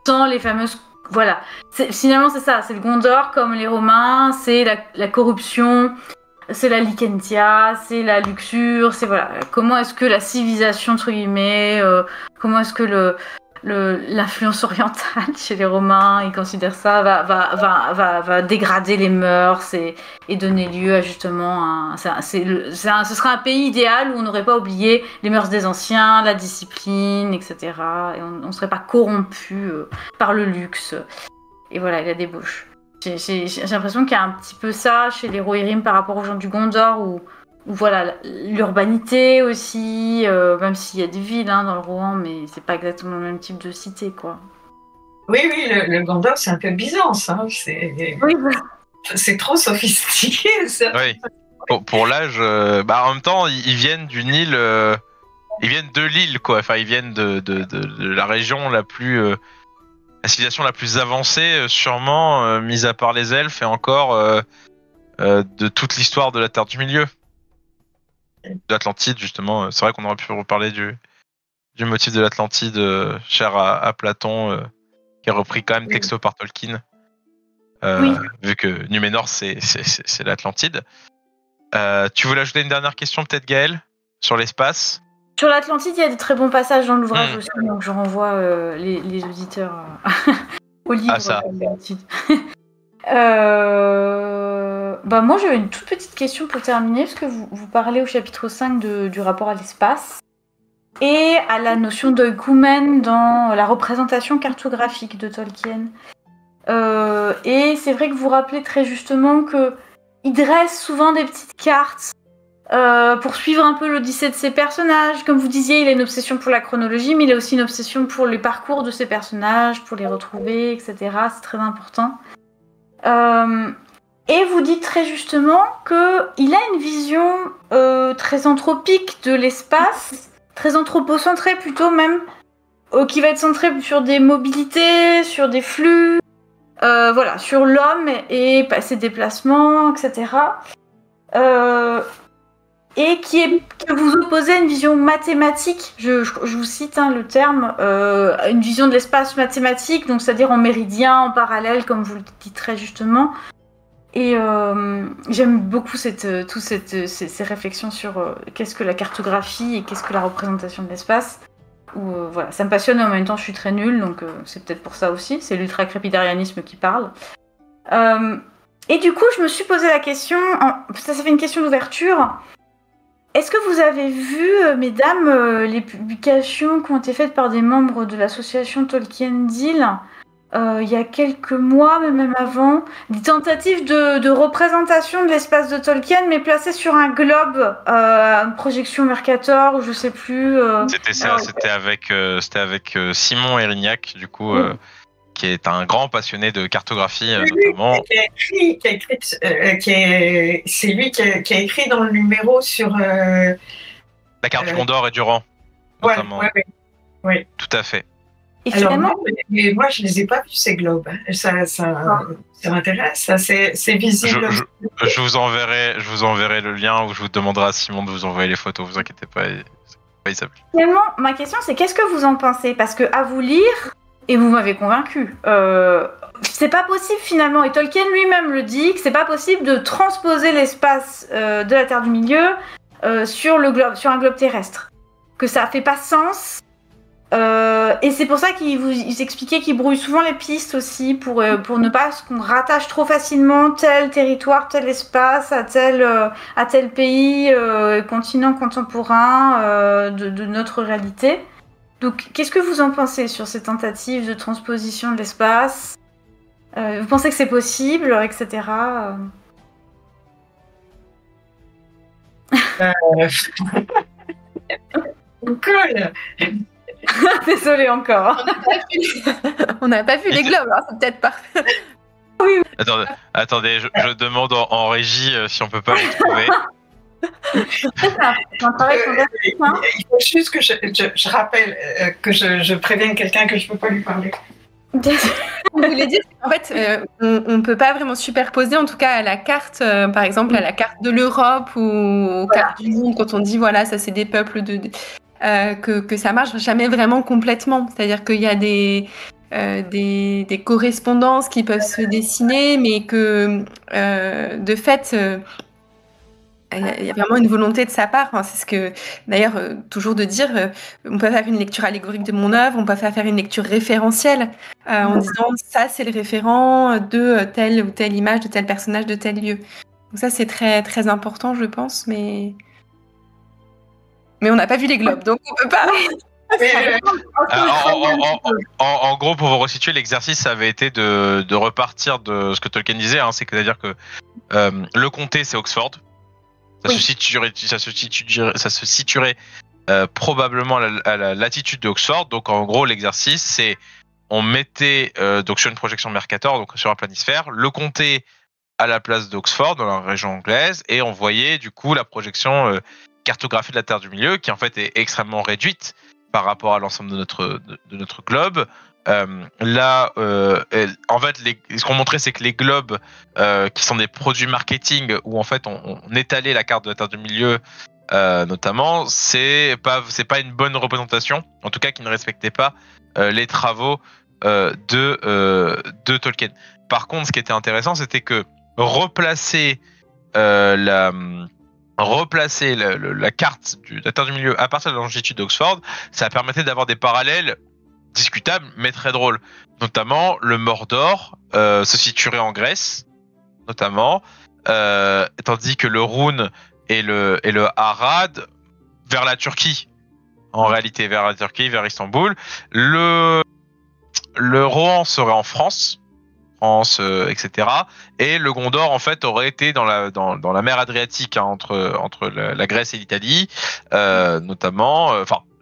sans les fameuses... Voilà. Finalement, c'est ça. C'est le Gondor comme les Romains, c'est la corruption, c'est la licentia, c'est la luxure, c'est voilà. Comment est-ce que la civilisation, entre guillemets, comment est-ce que l'influence orientale chez les Romains, ils considèrent ça, va dégrader les mœurs et donner lieu à justement ce sera un pays idéal où on n'aurait pas oublié les mœurs des anciens, la discipline, etc. Et on ne serait pas corrompu par le luxe. Et voilà, il y a des débauche. J'ai l'impression qu'il y a un petit peu ça chez les Rohirrim par rapport aux gens du Gondor où voilà, l'urbanité aussi, même s'il y a des villes dans le Rohan, mais c'est pas exactement le même type de cité, quoi. Oui, le Gondor, c'est un peu Byzance. C'est trop sophistiqué. Ça. Oui. Pour l'âge, en même temps, ils viennent d'une île, ils viennent de l'île, quoi. Enfin, ils viennent de la région la civilisation la plus avancée, sûrement, mis à part les elfes et encore de toute l'histoire de la Terre du Milieu. De l'Atlantide, justement. C'est vrai qu'on aurait pu reparler du motif de l'Atlantide cher à Platon, qui est repris quand même texto par Tolkien. Vu que Numénor, c'est l'Atlantide. Tu voulais ajouter une dernière question, peut-être, Gaëlle, sur l'espace? Sur l'Atlantide, il y a de très bons passages dans l'ouvrage aussi, donc je renvoie les auditeurs au livre. Ah, ça. Moi, j'avais une toute petite question pour terminer, parce que vous parlez au chapitre 5 du rapport à l'espace et à la notion d'oikoumène dans la représentation cartographique de Tolkien. Et c'est vrai que vous rappelez très justement qu'il dresse souvent des petites cartes pour suivre un peu l'odyssée de ses personnages. Comme vous disiez, il a une obsession pour la chronologie, mais il a aussi une obsession pour les parcours de ses personnages, pour les retrouver, etc. C'est très important. Et vous dites très justement qu'il a une vision très anthropique de l'espace, très anthropocentrée plutôt même, qui va être centrée sur des mobilités, sur des flux, sur l'homme et ses déplacements, etc. Et que vous opposez à une vision mathématique, je vous cite le terme, une vision de l'espace mathématique, donc c'est-à-dire en méridien, en parallèle, comme vous le dites très justement. Et j'aime beaucoup ces réflexions sur qu'est-ce que la cartographie et qu'est-ce que la représentation de l'espace. Ça me passionne, et en même temps je suis très nulle, donc c'est peut-être pour ça aussi, c'est l'ultra-crépidarianisme qui parle. Et du coup, je me suis posé la question, ça fait une question d'ouverture. Est-ce que vous avez vu, mesdames, les publications qui ont été faites par des membres de l'association Tolkien Deal il y a quelques mois, mais même avant, des tentatives de représentation de l'espace de Tolkien, mais placées sur un globe, une projection Mercator, ou je sais plus. C'était ça, c'était avec Simon Erignac, du coup, qui est un grand passionné de cartographie, notamment. C'est lui qui a écrit dans le numéro sur... la carte du Gondor et du Rang, notamment. Ouais. Tout à fait. Et alors, finalement... moi, je ne les ai pas vus, ces globes. Ça m'intéresse, ça, c'est visible. Je vous enverrai le lien, ou je vous demanderai à Simon de vous envoyer les photos, vous inquiétez pas, Isabelle. Finalement, ma question, c'est qu'est-ce que vous en pensez? Parce que à vous lire, et vous m'avez convaincu, c'est pas possible finalement, et Tolkien lui-même le dit, que c'est pas possible de transposer l'espace de la Terre du Milieu sur un globe terrestre. Que ça fait pas sens. Et c'est pour ça qu'il expliquait qu'il brouille souvent les pistes aussi pour ne pas qu'on rattache trop facilement tel territoire, tel espace à tel pays, continent contemporain de notre réalité. Donc, qu'est-ce que vous en pensez sur ces tentatives de transposition de l'espace? Vous pensez que c'est possible, etc. On colle. Désolée encore. On n'a pas vu les globes, alors c'est peut-être parfait. Oui. Attendez, je demande en régie si on peut pas les trouver. C'est un travail fantastique, hein. Il faut juste que je rappelle que je prévienne quelqu'un que je peux pas lui parler. qu'on voulait dire, en fait, on ne peut pas vraiment superposer, en tout cas à la carte, par exemple, à la carte de l'Europe ou aux cartes du monde, quand on dit, voilà, ça c'est des peuples, que ça marche jamais vraiment complètement. C'est-à-dire qu'il y a des correspondances qui peuvent se dessiner, mais que, de fait... il y a vraiment une volonté de sa part. Hein. C'est ce que, d'ailleurs, toujours de dire, on peut faire une lecture allégorique de mon œuvre, on peut faire une lecture référentielle en disant ça, c'est le référent de telle ou telle image, de tel personnage, de tel lieu. Donc ça, c'est très, très important, je pense, mais on n'a pas vu les globes, donc on peut pas. En gros, pour vous resituer, l'exercice ça avait été de repartir de ce que Tolkien disait, hein, c'est-à-dire que le comté, c'est Oxford. Ça se situerait probablement à la latitude d'Oxford. Donc en gros, l'exercice, c'est on mettait donc sur une projection Mercator, donc sur un planisphère, le comté à la place d'Oxford dans la région anglaise, et on voyait du coup la projection cartographie de la Terre du Milieu, qui en fait est extrêmement réduite par rapport à l'ensemble de notre globe. Là, en fait, ce qu'on montrait, c'est que les globes, qui sont des produits marketing, où en fait on étalait la carte de la Terre du Milieu, notamment, c'est pas une bonne représentation, en tout cas qui ne respectait pas les travaux de Tolkien. Par contre, ce qui était intéressant, c'était que replacer la carte de la Terre du Milieu à partir de la longitude d'Oxford, ça permettait d'avoir des parallèles discutable, mais très drôle. Notamment, le Mordor se situerait en Grèce, notamment, tandis que le Rhône et le Harad vers la Turquie. En réalité, vers la Turquie, vers Istanbul. Le Rohan serait en France, etc. Et le Gondor, en fait, aurait été dans la mer Adriatique, hein, entre la Grèce et l'Italie, notamment.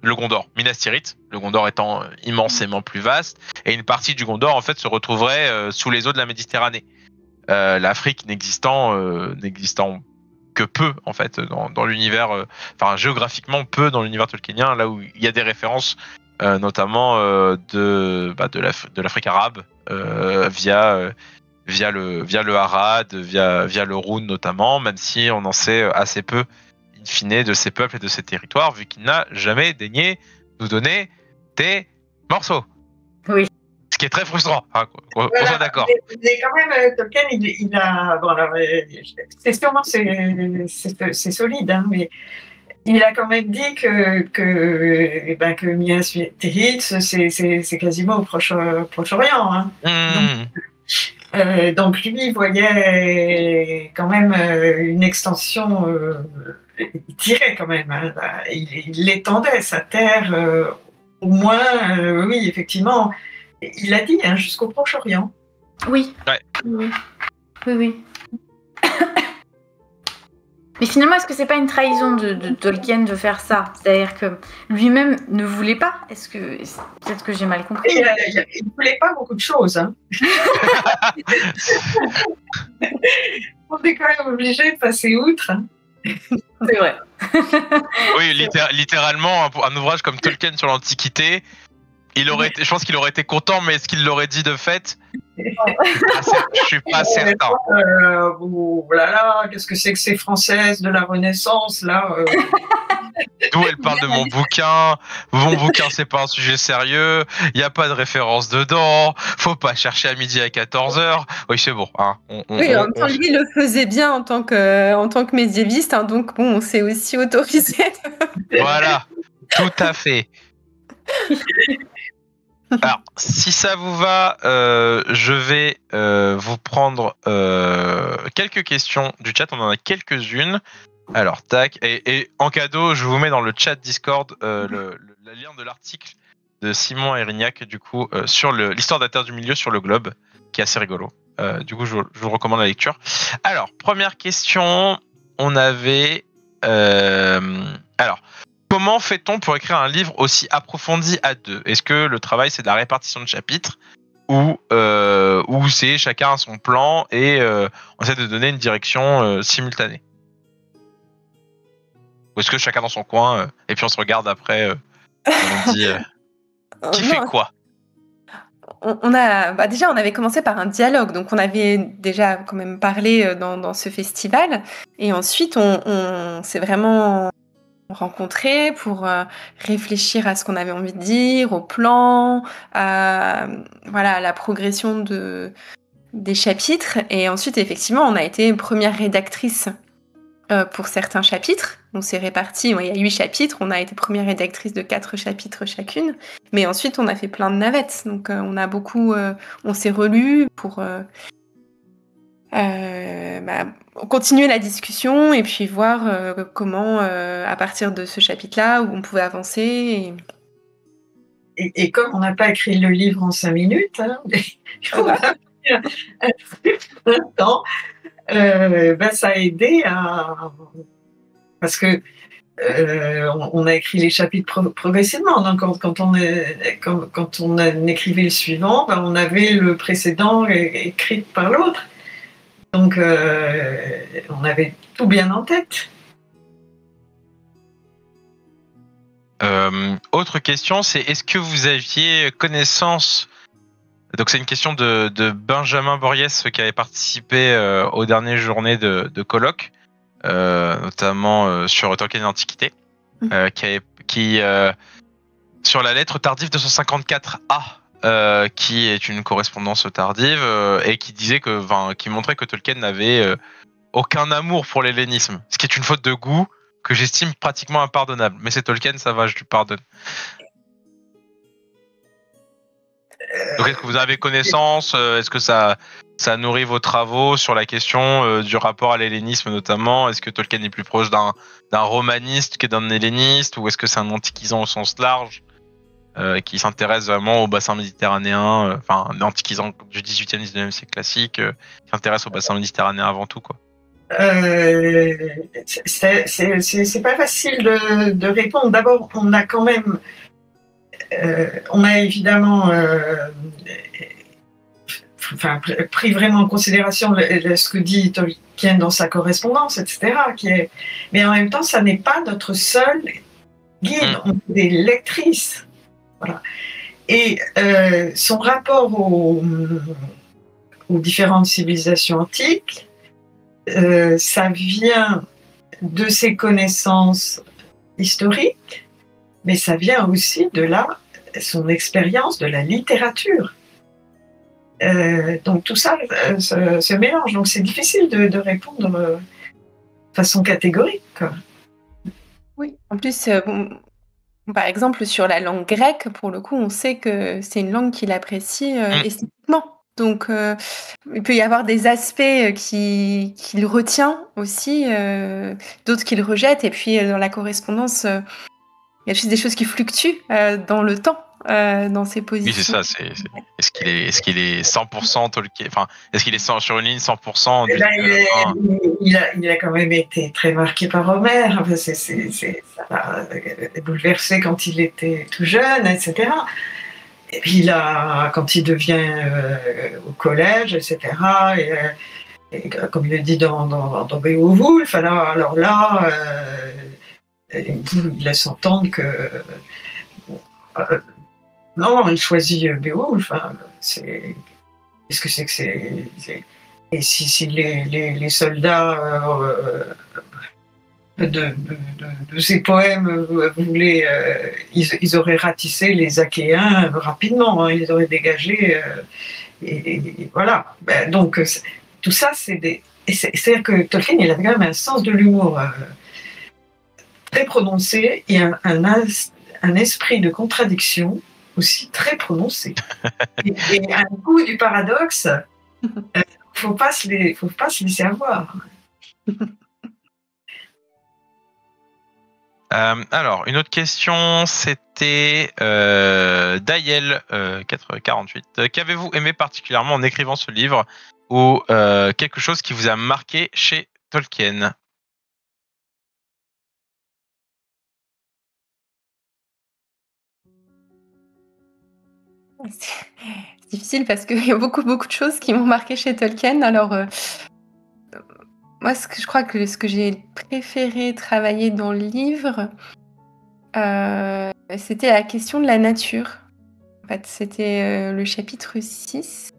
Le Gondor, Minas Tirith, le Gondor étant immensément plus vaste, et une partie du Gondor en fait se retrouverait sous les eaux de la Méditerranée. L'Afrique n'existant que peu en fait dans l'univers, géographiquement peu dans l'univers tolkienien, là où il y a des références notamment de l'Afrique arabe via le Harad, via le Rhône notamment, même si on en sait assez peu fine de ces peuples et de ces territoires, vu qu'il n'a jamais daigné nous donner des morceaux. Oui. Ce qui est très frustrant, hein, qu'on soit d'accord. Mais quand même, Tolkien, il a... Bon, alors, c'est sûrement c'est solide, hein, mais il a quand même dit que Minas Tirith, c'est quasiment au Proche-Orient. Hein. Donc lui, il voyait quand même une extension... il tirait quand même, hein, il étendait sa terre, au moins, oui, effectivement, il l'a dit, hein, jusqu'au Proche-Orient. Oui. Ouais. Oui. Mais finalement, est-ce que c'est pas une trahison de Tolkien de faire ça? C'est-à-dire que lui-même ne voulait pas? Peut-être que j'ai mal compris. Il ne voulait pas beaucoup de choses. Hein. On est quand même obligé de passer outre. Hein. C'est vrai. Oui, littéralement, un ouvrage comme Tolkien sur l'Antiquité, je pense qu'il aurait été content, mais est-ce qu'il l'aurait dit de fait? Je suis pas certain. Là, qu'est-ce que c'est que ces Françaises de la Renaissance là D'où elle parle de mon bouquin. Mon bouquin, c'est pas un sujet sérieux. Il n'y a pas de référence dedans. Faut pas chercher à midi à 14h. Oui, c'est bon. Hein. Oui, en même temps, lui, il le faisait bien en tant que médiéviste. Hein, donc, bon, c'est aussi autorisé. Voilà, tout à fait. Alors, si ça vous va, je vais vous prendre quelques questions du chat. On en a quelques-unes. Alors, tac. Et en cadeau, je vous mets dans le chat Discord le lien de l'article de Simon Erignac, du coup, sur l'histoire de la Terre du Milieu sur le globe, qui est assez rigolo. Du coup, je vous recommande la lecture. Alors, première question. On avait... alors, comment fait-on pour écrire un livre aussi approfondi à deux? Est-ce que le travail, c'est de la répartition de chapitres ou c'est chacun a son plan et on essaie de donner une direction simultanée? Ou est-ce que chacun dans son coin et puis on se regarde après on dit qui fait quoi? déjà, on avait commencé par un dialogue, donc on avait déjà quand même parlé dans ce festival. Et ensuite, on s'est vraiment rencontrés pour réfléchir à ce qu'on avait envie de dire, au plan, à la progression des chapitres. Et ensuite, effectivement, on a été première rédactrice pour certains chapitres. On s'est répartis, il y a 8 chapitres, on a été première rédactrice de 4 chapitres chacune, mais ensuite on a fait plein de navettes, donc on s'est relus pour continuer la discussion et puis voir comment, à partir de ce chapitre-là, où on pouvait avancer. Et comme on n'a pas écrit le livre en 5 minutes, on a un temps. Ça a aidé parce que on a écrit les chapitres progressivement. Donc quand on écrivait le suivant, on avait le précédent écrit par l'autre. Donc on avait tout bien en tête. Autre question, c'est est-ce que vous aviez connaissance... Donc c'est une question de Benjamin Borries qui avait participé aux dernières journées de colloque, notamment sur Tolkien et l'Antiquité, qui sur la lettre tardive 254A, qui est une correspondance tardive et qui disait qui montrait que Tolkien n'avait aucun amour pour l'hellénisme, ce qui est une faute de goût que j'estime pratiquement impardonnable. Mais c'est Tolkien, ça va, je lui pardonne. Donc, est-ce que vous avez connaissance? Est-ce que ça nourrit vos travaux sur la question du rapport à l'hellénisme notamment? Est-ce que Tolkien est plus proche d'un romaniste que d'un helléniste? Ou est-ce que c'est un antiquisant au sens large qui s'intéresse vraiment au bassin méditerranéen, l'antiquisant du 18e, 19e siècle classique, qui s'intéresse au bassin méditerranéen avant tout, quoi? C'est pas facile de répondre. D'abord, on a quand même... on a évidemment pris vraiment en considération ce que dit Tolkien dans sa correspondance, etc. Mais en même temps, ça n'est pas notre seul guide. On est des lectrices. Voilà. Et son rapport aux différentes civilisations antiques, ça vient de ses connaissances historiques, mais ça vient aussi de son expérience de la littérature. Donc tout ça se mélange. Donc c'est difficile de répondre de façon catégorique, quoi. Oui, en plus, par exemple, sur la langue grecque, pour le coup, on sait que c'est une langue qu'il apprécie esthétiquement. Donc, il peut y avoir des aspects qu'il retient aussi, d'autres qu'il rejette. Et puis, dans la correspondance, il y a juste des choses qui fluctuent dans le temps, dans ses positions. Oui, c'est ça. Est-ce qu'il est 100% Tolkien? Enfin, est-ce qu'il est sur une ligne 100% il a quand même été très marqué par Homère. Enfin, ça l'a bouleversé quand il était tout jeune, etc. Et puis quand il devient au collège, etc. Et comme il le dit dans Beowulf, alors là, il laisse entendre que non, il choisit Beowulf. Qu'est-ce que c'est que c'est Et si les soldats de ces poèmes voulaient, ils auraient ratissé les Achéens rapidement, hein, ils auraient dégagé et voilà. Donc tout ça, c'est-à-dire que Tolkien, il avait quand même un sens de l'humour très prononcé et un esprit de contradiction aussi très prononcé. et un goût du paradoxe. Faut pas se laisser avoir. Alors, une autre question, c'était Dayel 448. Qu'avez-vous aimé particulièrement en écrivant ce livre ou quelque chose qui vous a marqué chez Tolkien? C'est difficile parce qu'il y a beaucoup de choses qui m'ont marqué chez Tolkien. Alors, moi, je crois que ce que j'ai préféré travailler dans le livre, c'était la question de la nature. En fait, c'était le chapitre 6.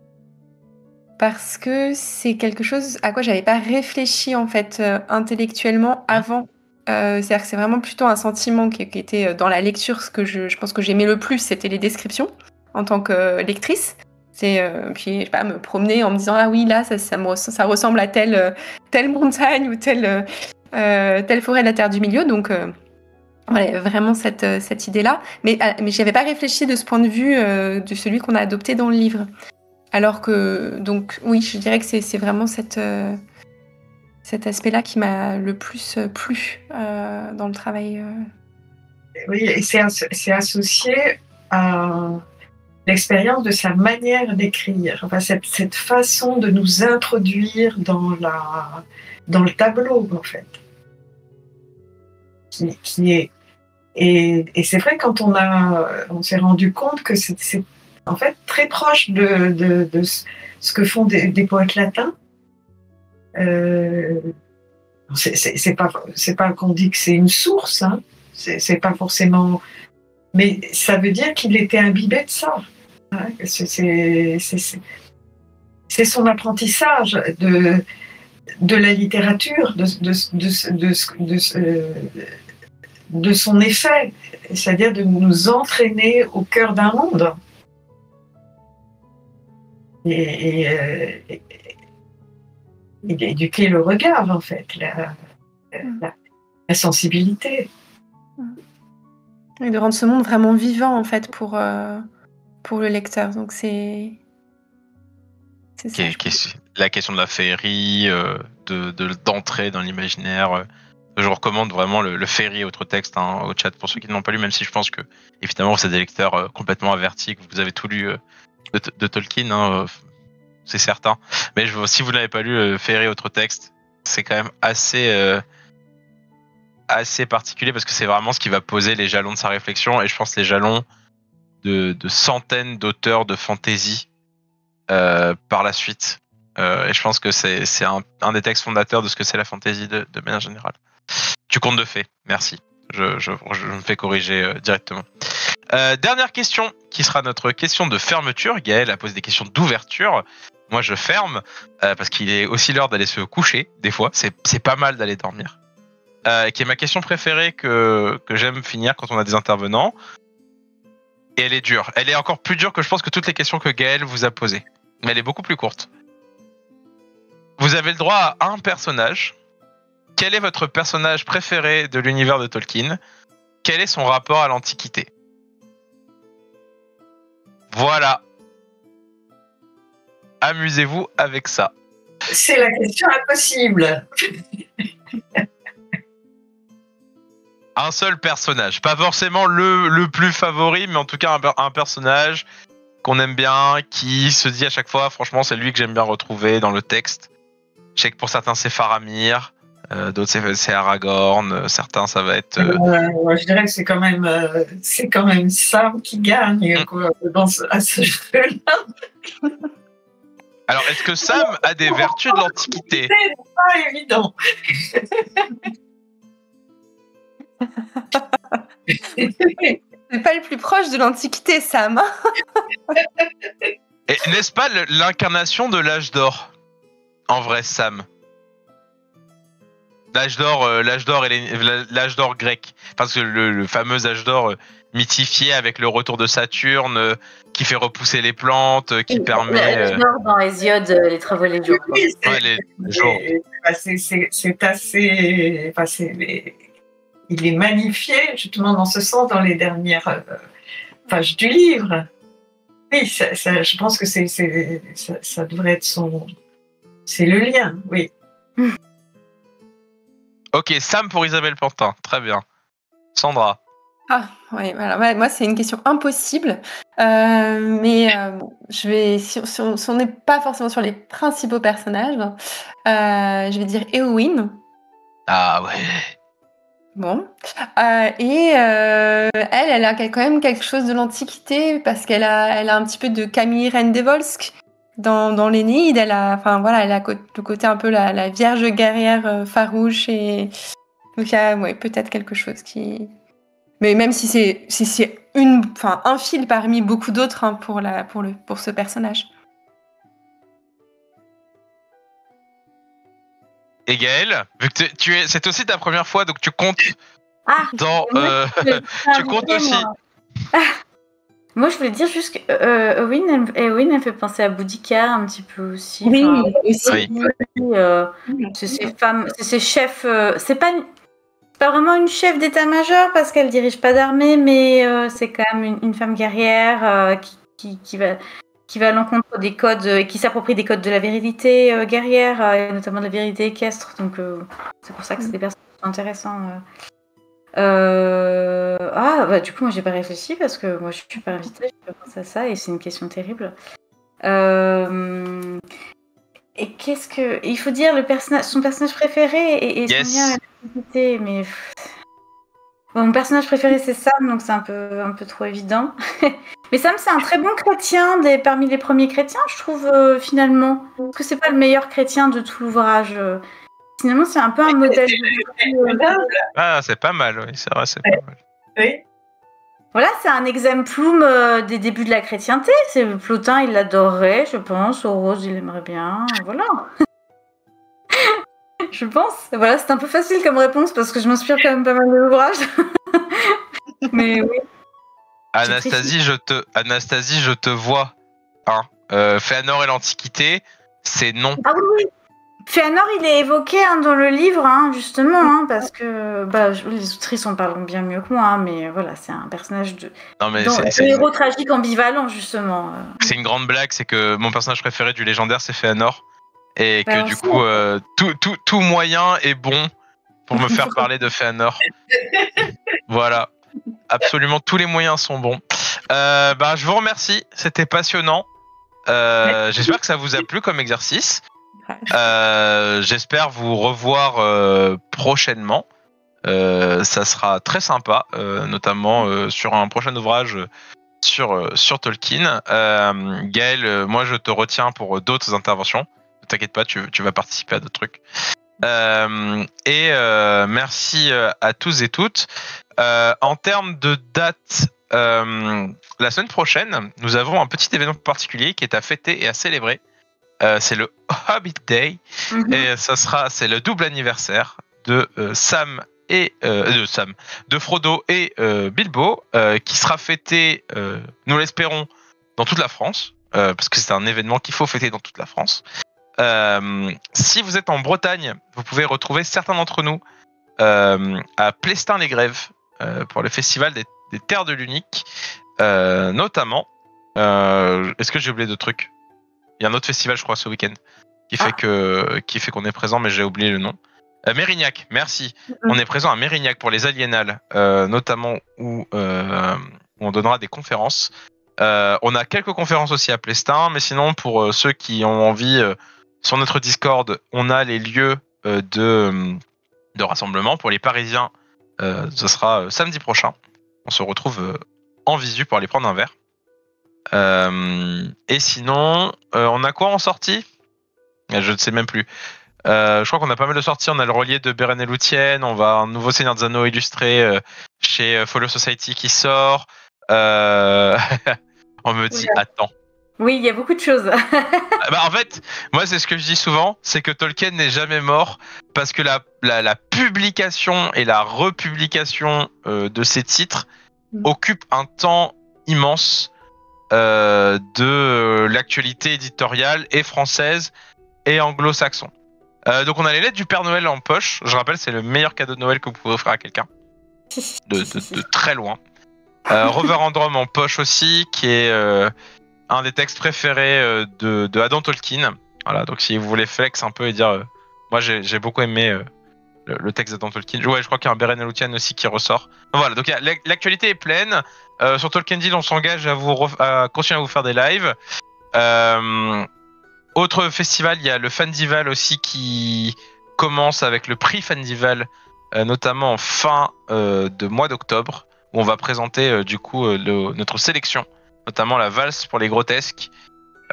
Parce que c'est quelque chose à quoi j'avais pas réfléchi en fait intellectuellement avant. C'est-à-dire que c'est vraiment plutôt un sentiment qui était dans la lecture. Ce que je pense que j'aimais le plus, c'était les descriptions en tant que lectrice. C'est puis je sais pas, me promener en me disant ah oui là ça ressemble à telle montagne ou telle forêt de la Terre du Milieu. Donc voilà, vraiment cette idée-là. Mais j'avais pas réfléchi de ce point de vue de celui qu'on a adopté dans le livre. Alors que, donc, oui, je dirais que c'est vraiment cet aspect-là qui m'a le plus plu dans le travail. Oui, et c'est associé à l'expérience de sa manière d'écrire, enfin, cette façon de nous introduire dans le tableau, en fait. Qui est... Et c'est vrai, quand on s'est rendu compte que c'est en fait très proche de ce que font des poètes latins. C'est pas qu'on dit que c'est une source, hein. C'est pas forcément, mais ça veut dire qu'il était imbibé de ça, hein. C'est son apprentissage de la littérature, de son effet, c'est-à-dire de nous entraîner au cœur d'un monde. Et d'éduquer le regard, en fait, la sensibilité. Et de rendre ce monde vraiment vivant, en fait, pour le lecteur. Donc c'est ça. La question de la féerie, d'entrer dans l'imaginaire. Je vous recommande vraiment le Féerie et autres textes au chat pour ceux qui ne l'ont pas lu, même si je pense que, évidemment, vous êtes des lecteurs complètement avertis, que vous avez tout lu de Tolkien, hein, c'est certain. Mais si vous n'avez pas lu Féerie et autres textes, c'est quand même assez particulier parce que c'est vraiment ce qui va poser les jalons de sa réflexion et je pense les jalons de centaines d'auteurs de fantasy par la suite. Et je pense que c'est un des textes fondateurs de ce que c'est la fantasy de manière générale. Tu comptes de fait, merci. Je me fais corriger directement. Dernière question, qui sera notre question de fermeture. Gaël a posé des questions d'ouverture. Moi, je ferme, parce qu'il est aussi l'heure d'aller se coucher, des fois. C'est pas mal d'aller dormir. Qui est ma question préférée que j'aime finir quand on a des intervenants. Et elle est dure. Elle est encore plus dure que je pense que toutes les questions que Gaël vous a posées. Mais elle est beaucoup plus courte. Vous avez le droit à un personnage. Quel est votre personnage préféré de l'univers de Tolkien ? Quel est son rapport à l'Antiquité ? Voilà. Amusez-vous avec ça. C'est la question impossible. Un seul personnage. Pas forcément le plus favori, mais en tout cas un personnage qu'on aime bien, qui se dit à chaque fois, franchement, c'est lui que j'aime bien retrouver dans le texte. Je sais que pour certains, c'est Faramir. D'autres c'est Aragorn, certains ça va être. Je dirais que c'est quand même Sam qui gagne quoi, à ce jeu-là. Alors est-ce que Sam a des vertus de l'Antiquité ? C'est pas évident. C'est pas le plus proche de l'Antiquité, Sam. Et n'est-ce pas l'incarnation de l'âge d'or ? En vrai, Sam. L'âge d'or grec, parce que le fameux âge d'or mythifié avec le retour de Saturne, qui fait repousser les plantes, qui permet. L'âge d'or dans Hésiode, les travaux les jours. Oui, les jours. C'est assez. Il est magnifié justement dans ce sens dans les dernières pages du livre. Oui, je pense que ça devrait être son. C'est le lien, oui. Ok, Sam pour Isabelle Pantin, très bien. Sandra. Ah, oui, voilà. Ouais, moi, c'est une question impossible. Mais je vais, si on n'est pas forcément sur les principaux personnages, je vais dire Éowyn. Ah ouais. Bon. Et elle a quand même quelque chose de l'Antiquité, parce qu'elle a un petit peu de Camille Reine des Volsques. Dans l'Énéide, elle a le côté un peu la vierge guerrière farouche, et donc il y a peut-être quelque chose qui Mais même si c'est un fil parmi beaucoup d'autres hein, pour ce personnage. Et Gaëlle, vu que c'est aussi ta première fois, donc tu comptes dans. Tu comptes aussi. Moi, je voulais dire juste que Eowyn, elle fait penser à Boudica un petit peu aussi. Oui, enfin, aussi. C'est ces femmes, c'est ces chefs. C'est pas vraiment une chef d'état-major parce qu'elle dirige pas d'armée, mais c'est quand même une femme guerrière qui va à l'encontre des codes et qui s'approprie des codes de la virilité guerrière, et notamment de la virilité équestre. Donc c'est pour ça que c'est des personnages intéressants. Du coup, moi j'ai pas réfléchi parce que moi je suis pas invitée, j'ai pas pensé à ça et c'est une question terrible. Et qu'est-ce que. Il faut dire son personnage préféré et son lien à la société, mais. Bon, mon personnage préféré c'est Sam, donc c'est un peu trop évident. Mais Sam, c'est un très bon chrétien, parmi les premiers chrétiens, je trouve, finalement. Parce que c'est pas le meilleur chrétien de tout l'ouvrage. Finalement, c'est un peu un modèle. Ah, c'est pas mal, oui, c'est vrai, c'est pas mal. Oui. Voilà, c'est un exemplum des débuts de la chrétienté. Plotin, il l'adorerait, je pense. Rose, il aimerait bien. Voilà. Je pense. Voilà, c'est un peu facile comme réponse parce que je m'inspire quand même pas mal de l'ouvrage. Mais oui. Anastasie, je te vois. Hein. Fëanor et l'Antiquité, c'est non. Ah oui. Fëanor, il est évoqué dans le livre, justement, parce que les autrices en parlent bien mieux que moi, mais voilà, c'est un personnage c'est héros tragique ambivalent, justement. C'est une grande blague, c'est que mon personnage préféré du légendaire, c'est Fëanor, et que du coup, tout moyen est bon pour me faire parler de Fëanor. Voilà, absolument tous les moyens sont bons. Je vous remercie, c'était passionnant. J'espère que ça vous a plu comme exercice. J'espère vous revoir prochainement. Ça sera très sympa, notamment sur un prochain ouvrage sur Tolkien. Gaëlle, moi je te retiens pour d'autres interventions. Ne t'inquiète pas, tu vas participer à d'autres trucs. Merci à tous et toutes. En termes de date, la semaine prochaine, nous avons un petit événement particulier qui est à fêter et à célébrer. C'est le Hobbit Day et c'est le double anniversaire de de Frodo et Bilbo qui sera fêté, nous l'espérons, dans toute la France parce que c'est un événement qu'il faut fêter dans toute la France. Si vous êtes en Bretagne, vous pouvez retrouver certains d'entre nous à Plestin-les-Grèves pour le festival des Terres de l'Unique, notamment. Est-ce que j'ai oublié de trucs? Il y a un autre festival, je crois, ce week-end, qui fait qu'on est présent, mais j'ai oublié le nom. Mérignac, merci. On est présent à Mérignac pour les Aliénales, notamment où on donnera des conférences. On a quelques conférences aussi à Plestin, mais sinon, pour ceux qui ont envie, sur notre Discord, on a les lieux de rassemblement. Pour les Parisiens, ce sera samedi prochain. On se retrouve en visu pour aller prendre un verre. Et sinon, on a quoi en sortie? Je ne sais même plus. Je crois qu'on a pas mal de sorties. On a le relié de Beren et Luthien. On va un nouveau Seigneur des Anneaux illustré chez Folio Society qui sort. On me dit attends. Oui, il y a beaucoup de choses. En fait, moi c'est ce que je dis souvent, c'est que Tolkien n'est jamais mort parce que la publication et la republication de ses titres occupent un temps immense de l'actualité éditoriale et française et anglo-saxon. Donc on a les lettres du Père Noël en poche. Je rappelle, c'est le meilleur cadeau de Noël que vous pouvez offrir à quelqu'un. De très loin. Reverendrum en poche aussi, qui est un des textes préférés de Adam Tolkien. Voilà, donc si vous voulez flex un peu et dire moi j'ai beaucoup aimé le texte d'Adam Tolkien. Ouais, je crois qu'il y a un Beren et Luthien aussi qui ressort. Voilà, donc l'actualité est pleine. Sur Tolkien Deal, on s'engage à continuer à vous faire des lives. Autre festival, il y a le Fandival aussi qui commence avec le prix Fandival, notamment en fin de mois d'octobre, où on va présenter du coup notre sélection, notamment la valse pour les grotesques,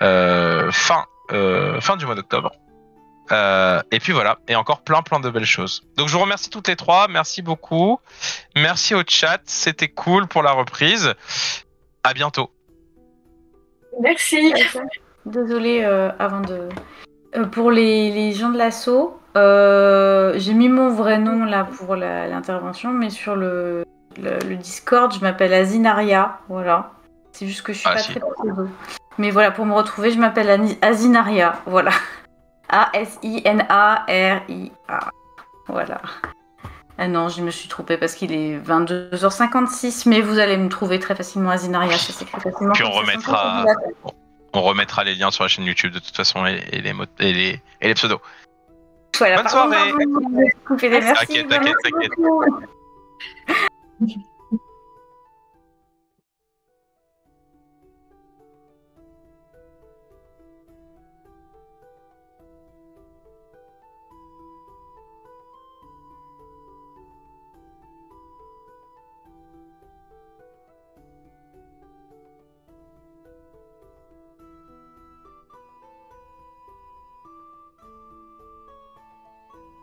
fin du mois d'octobre. Et puis voilà, et encore plein de belles choses. Donc je vous remercie toutes les trois, merci beaucoup. Merci au chat, c'était cool pour la reprise. À bientôt. Merci. Désolée, avant de... pour les gens de l'assaut, j'ai mis mon vrai nom là pour l'intervention, mais sur le Discord, je m'appelle Azinaria, voilà. C'est juste que je suis pas très pseudo. Mais voilà, pour me retrouver, je m'appelle Azinaria, voilà. Asinaria. Voilà. Ah non, je me suis trompée parce qu'il est 22h56, mais vous allez me trouver très facilement Azinaria, ça s'écrit facilement. Puis on remettra les liens sur la chaîne YouTube de toute façon et les pseudos. Voilà, bonne soirée. Merci. T'inquiète.